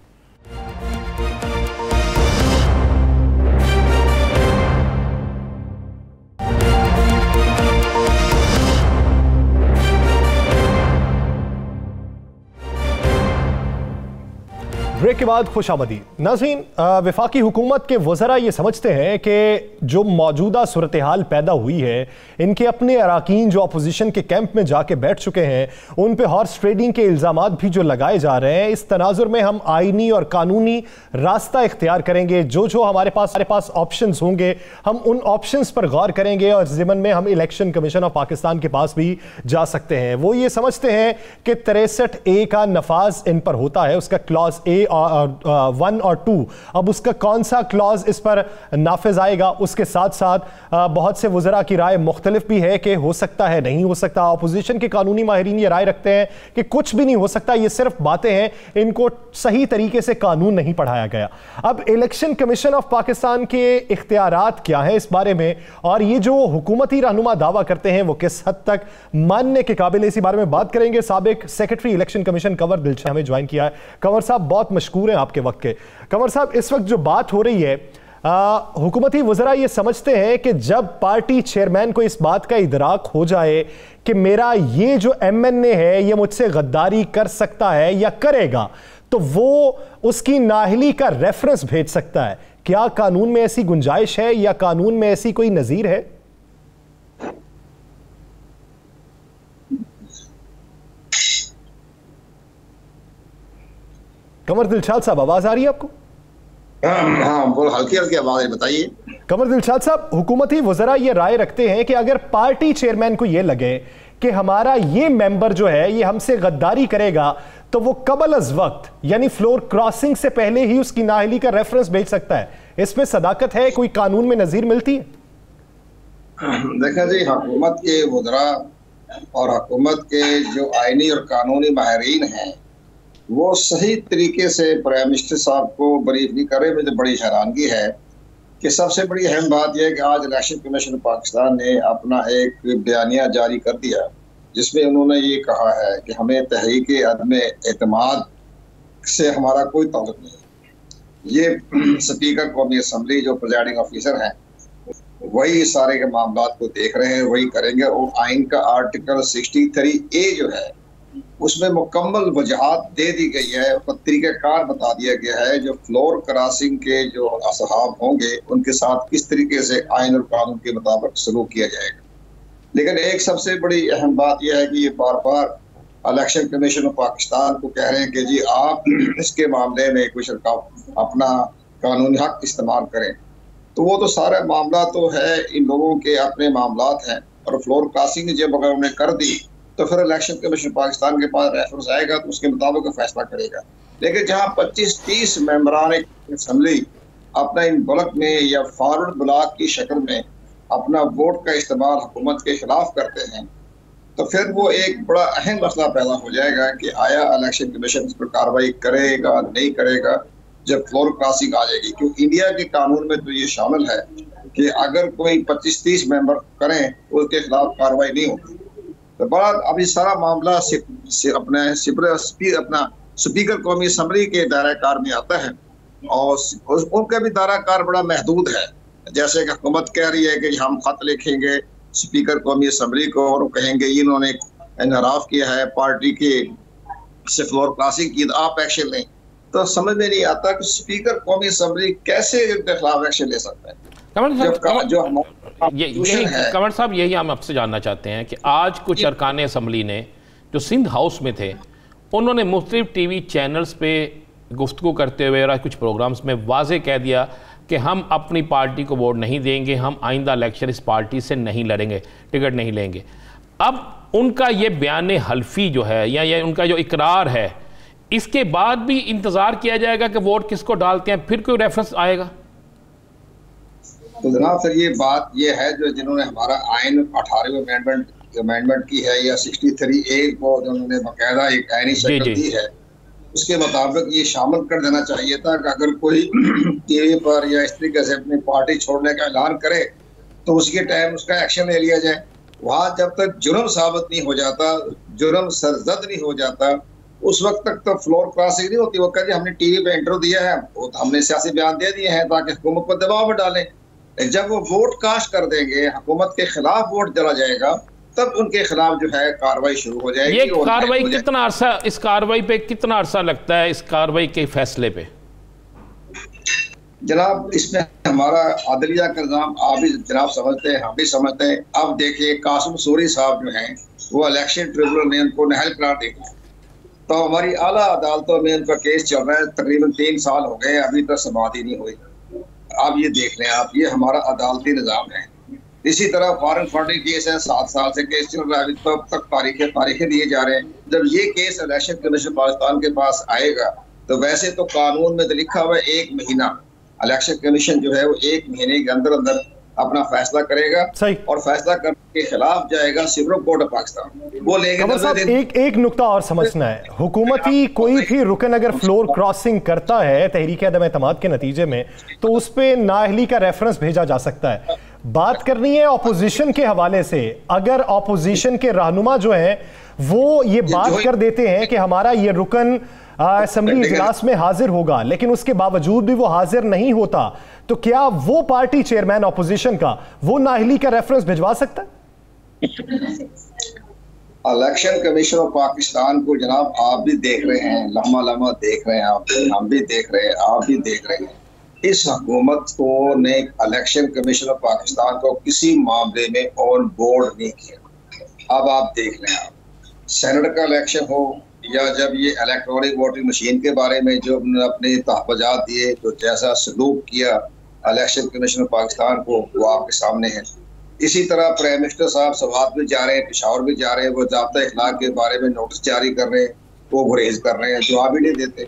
ब्रेक के बाद खुशामदीद। नाज़रीन, वफाकी हुकूमत के वज़रा ये समझते हैं कि जो मौजूदा सूरत हाल पैदा हुई है, इनके अपने अराकीन जो अपोजिशन के कैंप में जाके बैठ चुके हैं, उन पे हॉर्स ट्रेडिंग के इल्ज़ामात भी जो लगाए जा रहे हैं, इस तनाजुर में हम आइनी और कानूनी रास्ता इख्तियार करेंगे। जो जो हमारे पास ऑप्शंस होंगे, हम उन ऑप्शंस पर गौर करेंगे और ज़िमन में हम इलेक्शन कमीशन ऑफ पाकिस्तान के पास भी जा सकते हैं। वो ये समझते हैं कि 63A का नफाज इन पर होता है, उसका क्लॉज A 1 और 2। अब उसका कौन सा क्लॉज इस पर नाफिज आएगा, उसके साथ साथ बहुत से वज़रा की राय मुख्तलिफ भी है कि हो सकता है, नहीं हो सकता। अपोजिशन के कानूनी माहिरीन ये राय रखते हैं कि कुछ भी नहीं हो सकता, ये सिर्फ बातें हैं, इनको सही तरीके से कानून नहीं पढ़ाया गया। अब इलेक्शन कमीशन ऑफ पाकिस्तान के इख्तियारात क्या है इस बारे में, और ये जो हुकूमती रहनुमा दावा करते हैं वो किस हद तक मानने के काबिल है, इसी बारे में बात करेंगे। साबिक secretary election commission Kanwar Dilshad हमें ज्वाइन किया है। कंवर साहब, बहुत मशकूर हैं आपके वक्त के। कंवर साहब, इस वक्त जो बात हो रही है, हुकूमती वज़रा ये समझते हैं कि जब पार्टी चेयरमैन को इस बात का इदराक हो जाए कि मेरा ये जो MNA है ये मुझसे गद्दारी कर सकता है या करेगा, तो वो उसकी नाअहली का रेफरेंस भेज सकता है। क्या कानून में ऐसी गुंजाइश है या कानून में ऐसी कोई नजीर है? कंवर दिलशाद साहब, आवाज आ रही है आपको? हाँ, बोल, हल्की हल्की आवाज बताइए। कंवर दिलशाद साहब, हुकूमती वज़रा ये राय रखते हैं कि अगर पार्टी चेयरमैन को ये लगे कि हमारा ये मेंबर जो है ये हमसे गद्दारी करेगा, तो वो कबल अज वक्त यानी फ्लोर क्रॉसिंग से पहले ही उसकी नाअहली का रेफरेंस भेज सकता है। इसमें सदाकत है, कोई कानून में नजीर मिलती है? देखा जी, हुकूमत के वज़रा और हुकूमत के जो आईनी और कानूनी माहिरीन हैं वो सही तरीके से प्राइम मिनिस्टर साहब को ब्रीफ नहीं कर रहे। मुझे बड़ी हैरानगी है कि सबसे बड़ी अहम बात यह है कि आज इलेक्शन कमीशन पाकिस्तान ने अपना एक बयानिया जारी कर दिया जिसमें उन्होंने ये कहा है कि हमें तहरीक अदम एतमाद से हमारा कोई ताल्लुक नहीं है। ये स्पीकर कौमी असम्बली जो प्रिजाइडिंग ऑफिसर हैं वही सारे के मामला को देख रहे हैं, वही करेंगे। और आइन का आर्टिकल 63A जो है उसमें मुकम्मल वजहात दे दी गई है, तरीक़ाकार बता दिया गया है जो फ्लोर क्रॉसिंग के जो असहाब होंगे उनके साथ किस तरीके से आइन और कानून के मुताबिक सलूक किया जाएगा। लेकिन एक सबसे बड़ी अहम बात यह है कि ये बार बार इलेक्शन कमीशन ऑफ पाकिस्तान को कह रहे हैं कि जी आप इसके मामले में कुछ अपना कानूनी हक इस्तेमाल करें। तो वो तो सारा मामला तो है, इन लोगों के अपने मामलात हैं। और फ्लोर क्रॉसिंग जब अगर उन्हें कर दी तो फिर इलेक्शन कमीशन पाकिस्तान के पास रेफरेंस आएगा तो उसके मुताबिक फैसला करेगा। लेकिन जहाँ 25-30 मेंबरान असम्बली अपना इन ब्लॉक में या फॉरवर्ड ब्लॉक की शक्ल में अपना वोट का इस्तेमाल हुकूमत के खिलाफ करते हैं तो फिर वो एक बड़ा अहम मसला पैदा हो जाएगा कि आया इलेक्शन कमीशन इस पर कार्रवाई करेगा नहीं करेगा जब फ्लोर क्रॉसिंग आ जाएगी। क्योंकि इंडिया के कानून में तो ये शामिल है कि अगर कोई 25-30 मेंबर करें तो उसके खिलाफ कार्रवाई नहीं होती। तो बड़ा अभी सारा मामला अपना स्पीकर कौमी असम्बली के दायरा कार में आता है और उनका भी दायरा कार बड़ा महदूद है। जैसे कि हुकूमत कह रही है कि हम खत लिखेंगे स्पीकर कौमी असम्बली को और कहेंगे इन्होंने इनहराफ किया है पार्टी के से फ्लोर क्रॉसिंग की, तो आप एक्शन लें। तो समझ में नहीं आता कि स्पीकर कौमी असम्बली कैसे इनके खिलाफ एक्शन ले सकता है। कमर साहब यही हम आपसे जानना चाहते हैं कि आज कुछ अरकान असम्बली ने जो सिंध हाउस में थे उन्होंने मुख्तलिफ टीवी चैनल्स पे गुफ्तगू करते हुए और कुछ प्रोग्राम्स में वाजे कह दिया कि हम अपनी पार्टी को वोट नहीं देंगे, हम आइंदा इलेक्शन इस पार्टी से नहीं लड़ेंगे, टिकट नहीं लेंगे। अब उनका ये बयान हल्फी जो है या ये उनका जो इकरार है इसके बाद भी इंतज़ार किया जाएगा कि वोट किसको डालते हैं, फिर कोई रेफरेंस आएगा? तो जनाब फिर ये बात ये है जो जिन्होंने हमारा आइन 18वें अमेंडमेंट की है या 63A को जिन्होंने बाकायदा एक आइनी शक्ल दी है उसके मुताबिक ये शामिल कर देना चाहिए था कि अगर कोई टीवी पर या इस तरीके से अपनी पार्टी छोड़ने का ऐलान करे तो उसके टाइम उसका एक्शन ले लिया जाए। वहाँ जब तक जुर्म साबित नहीं हो जाता, जुर्म सरजद नहीं हो जाता, उस वक्त तक तो फ्लोर क्रॉसिंग नहीं होती। वो कहते हमने टीवी पे इंटरव्यू दिया है, वो हमने सियासी बयान दे दिए हैं ताकि हुकूमत पर दबाव में डालें। जब वो वोट कास्ट कर देंगे, हुकूमत के खिलाफ वोट चला जाएगा, तब उनके खिलाफ जो है कार्रवाई शुरू हो जाएगी। ये कार्रवाई कितना अरसा, इस कार्रवाई पे कितना अरसा लगता है, इस कार्रवाई के फैसले पे? जनाब इसमें हमारा अदलिया का निज़ाम आप भी जनाब समझते हैं, हम भी समझते हैं। अब देखिए कासिम सूरी साहब जो हैं वो इलेक्शन ट्रिब्यूनल ने उनको नाअहल करार दे दिया, तो हमारी आला अदालतों में उनका केस चल रहा है, तकरीबन 3 साल हो गए, अभी तक समाधि नहीं हुई। आप ये देख लें आप, ये हमारा अदालती निज़ाम है। इसी तरह फॉरेन फंडिंग केस है, 7 साल से केस चल रहा है, अभी तब तक तारीखें दिए जा रहे हैं। जब ये केस इलेक्शन कमीशन पाकिस्तान के पास आएगा तो वैसे तो कानून में तो लिखा हुआ है 1 महीना, इलेक्शन कमीशन जो है वो 1 महीने के अंदर अंदर अपना फैसला करेगा और फैसला करने के खिलाफ जाएगा सुप्रीम कोर्ट ऑफ पाकिस्तान। वो लेंगे। एक नुक्ता और समझना है, हुकूमती कोई भी रुकन अगर फ्लोर क्रॉसिंग करता है तहरीक अदम एतमाद के नतीजे में तो उस पर नाअहली का रेफरेंस भेजा जा सकता है। बात करनी है ऑपोजिशन के हवाले से, अगर ऑपोजिशन के रहनुमा जो हैं वो ये बात कर देते हैं कि हमारा ये रुकन असेंबली इजलास में हाजिर होगा लेकिन उसके बावजूद भी वो हाजिर नहीं होता, तो क्या वो पार्टी चेयरमैन ऑपोजिशन का वो नाअहली का रेफरेंस भिजवा सकता है? इलेक्शन कमीशन ऑफ पाकिस्तान को जनाब आप भी देख रहे हैं, लम्हा देख रहे हैं, आप हम भी देख रहे हैं, आप भी देख रहे हैं। इस हुकूमत को ने इलेक्शन कमीशन ऑफ पाकिस्तान को किसी मामले में ऑन बोर्ड नहीं किया। अब आप देख लें, आप सेनेट का इलेक्शन हो या जब ये इलेक्ट्रॉनिक वोटिंग मशीन के बारे में जो अपने तहफ़्फ़ुज़ात दिए, तो जैसा सलूक किया इलेक्शन कमीशन ऑफ पाकिस्तान को, वो आपके सामने है। इसी तरह प्राइम मिनिस्टर साहब सवात भी जा रहे हैं, पेशावर भी जा रहे हैं, वो ज़ाब्ता इखलाक के बारे में नोटिस जारी कर रहे हैं, वो गुरेज कर रहे हैं, जवाब ही नहीं देते।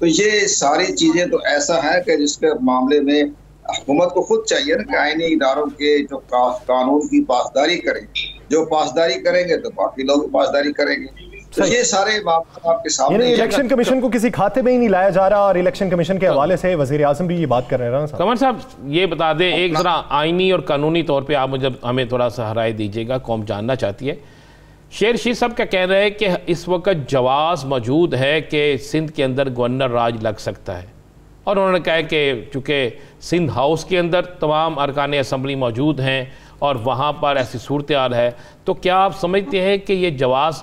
तो ये सारी चीज़ें तो ऐसा है कि जिसके मामले में हुकूमत को खुद चाहिए ना कि आईनी इदारों के जो कानून की पासदारी करें, जो पासदारी करेंगे तो बाकी लोग पासदारी करेंगे। तो ये सारे मामले आपके सामने। इलेक्शन कमीशन को किसी खाते में ही नहीं लाया जा रहा और इलेक्शन कमीशन के हवाले से वजीर आजम भी ये बात कर रहे हैं। कमर साहब ये बता दें एक जरा आईनी और कानूनी तौर पे आप मुझे हमें थोड़ा सा राय दीजिएगा, कौम जानना चाहती है। शेर रशीद साहब क्या कह रहे हैं कि इस वक्त जवाज़ मौजूद है कि सिंध के अंदर गवर्नर राज लग सकता है, और उन्होंने कहा कि चूँकि सिंध हाउस के अंदर तमाम अरकान असम्बली मौजूद हैं और वहाँ पर ऐसी सूरत हाल है, तो क्या आप समझते हैं कि ये जवाज़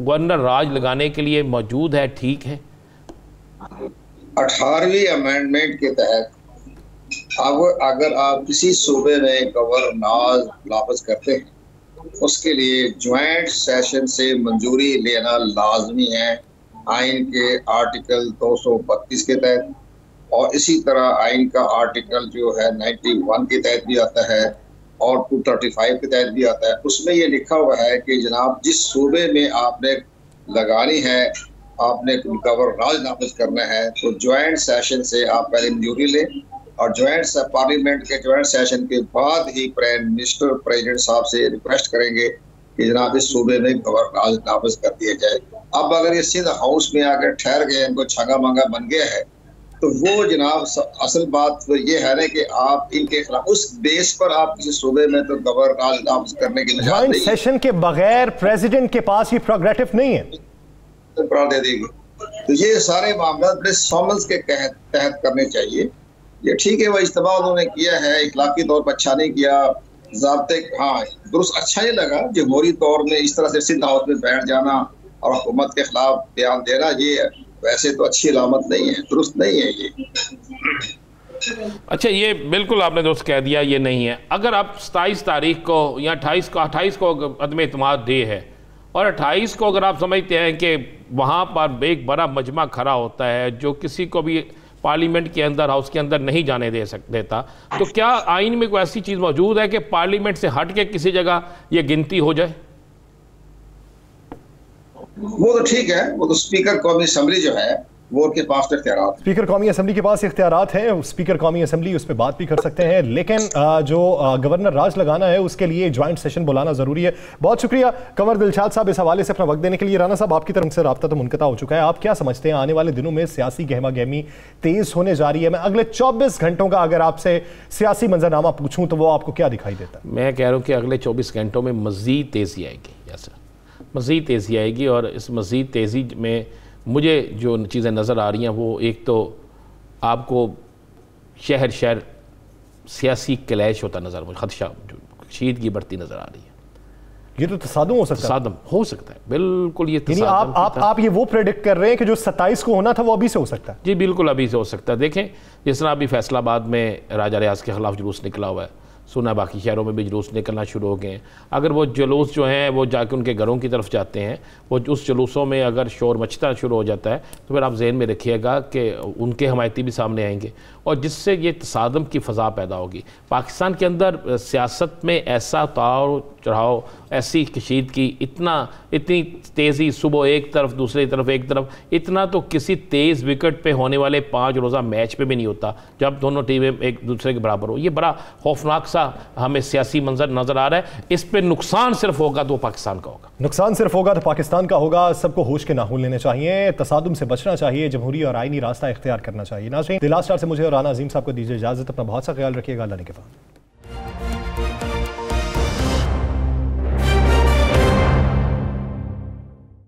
गवर्नर राज लगाने के लिए मौजूद है, ठीक है? 18वीं अमेंडमेंट के तहत अगर आप किसी सूबे में गवर्नर राज नाफिज करते हैं, उसके लिए ज्वाइंट सेशन से मंजूरी लेना लाजमी है आइन के आर्टिकल 232 के तहत, और इसी तरह आइन का आर्टिकल जो है 91 के तहत भी आता है और 235 के तहत भी आता है। उसमें ये लिखा हुआ है कि जनाब जिस सूबे में आपने लगानी है, आपने गवर्नर राज नाफिज करना है, तो ज्वाइंट सेशन से आप पहले मंजूरी लें और पार्लियामेंट के ज्वाइंट सेशन के बाद ही प्राइम मिनिस्टर प्रेसिडेंट साहब से रिक्वेस्ट करेंगे कि जनाब इस सूबे में गवर्नर राज नाफिज कर दिया जाए। अब अगर ये सिंध हाउस में आकर ठहर गए, इनको छंगा मंगा बन गया है, तो वो जनाब असल बात तो ये है ना कि आप इनके खिलाफ उस बेस पर आप किसी सूबे में तो गवर्नर राज नाफिज करने की इजाजत नहीं है। सेशन के बगैर प्रेसिडेंट के पास ये प्रोग्रेटिव नहीं है, तो दे देगी। तो ये सारे मामला बड़े समन्स के तहत करने चाहिए। ये ठीक है, वो इज्तिमा उन्होंने किया है, इखलाकी तौर पर अच्छा नहीं किया, ज़ाब्ते हाँ दुरुस्त अच्छा ही लगा। जमहूरी तौर में इस तरह से सिंध हाउस में बैठ जाना और हुकूमत के खिलाफ बयान देना, ये वैसे तो अच्छी अलामत नहीं है, दुरुस्त नहीं है ये। अच्छा, ये बिल्कुल आपने दोस्त कह दिया, ये नहीं है। अगर आप 27 तारीख को या 28 को अदम एतमाद डे है और 28 को अगर आप समझते हैं कि वहाँ पर एक बड़ा मजमा खड़ा होता है जो किसी को भी पार्लियामेंट के अंदर, हाउस के अंदर नहीं जाने देता, तो क्या आइन में कोई ऐसी चीज़ मौजूद है कि पार्लियामेंट से हट के किसी जगह ये गिनती हो जाए? वो तो ठीक है, वो तो स्पीकर कौमी असम्बली जो है वो उनके पास इख्तियारात, स्पीकर कौमी असम्बली के पास इख्तियारात हैं, स्पीकर कौमी असम्बली उस पर बात भी कर सकते हैं, लेकिन जो गवर्नर राज लगाना है उसके लिए ज्वाइंट सेशन बुलाना जरूरी है। बहुत शुक्रिया कमर दिलशाद साहब इस हवाले से अपना वक्त देने के लिए। राना साहब, आपकी तरफ से रब्ता तो मुनक़ता हो चुका है, आप क्या समझते हैं आने वाले दिनों में सियासी गहमा गहमी तेज होने जा रही है? मैं अगले 24 घंटों का अगर आपसे सियासी मंजरनामा पूछूं तो वो आपको क्या दिखाई देता है? मैं कह रहा हूँ कि अगले 24 घंटों में मज़ीद तेज़ी आएगी, मज़ीद तेज़ी आएगी, और इस मज़ीद तेज़ी में मुझे जो चीज़ें नज़र आ रही हैं वो एक तो आपको शहर शहर सियासी क्लैश होता नज़र, मुझे खदशा शीदगी बढ़ती नज़र आ रही है। ये तो तसादुम हो सकता है, तसादुम हो सकता है, बिल्कुल। ये आप ये वो प्रेडिक्ट कर रहे हैं कि जो 27 को होना था वो अभी से हो सकता है? जी बिल्कुल, अभी से हो सकता है। देखें जिस तरह अभी फैसलाबाद में राजा रियाज के खिलाफ जुलूस निकला हुआ है, सुना बाकी शहरों में भी जुलूस निकलना शुरू हो गए हैं। अगर वो जुलूस जो हैं वो जाके उनके घरों की तरफ जाते हैं, वो उस जुलूसों में अगर शोर मचता शुरू हो जाता है तो फिर आप जहन में रखिएगा कि उनके हमायती भी सामने आएंगे, और जिससे ये तसादम की फ़ज़ा पैदा होगी। पाकिस्तान के अंदर सियासत में ऐसा उतार चढ़ाव, ऐसी कशीदगी, इतनी तेज़ी, सुबह एक तरफ दूसरी तरफ एक तरफ, इतना तो किसी तेज़ विकेट पे होने वाले 5 रोज़ा मैच पे भी नहीं होता जब दोनों टीमें एक दूसरे के बराबर हो। ये बड़ा खौफनाक सा हमें सियासी मंजर नज़र आ रहा है। इस पे नुकसान सिर्फ होगा तो पाकिस्तान का होगा, नुकसान सिर्फ होगा तो पाकिस्तान का होगा। सबको होश के नाखून लेने चाहिए, तसादुम से बचना चाहिए, जमहूरी और आईनी रास्ता इख्तियार करना चाहिए। नाज़रीन, दिलास्टार से मुझे और राना अजीम साहब को दीजिए इजाज़त। अपना बहुत सा ख्याल रखिएगा। अल्लाह ने के बाद।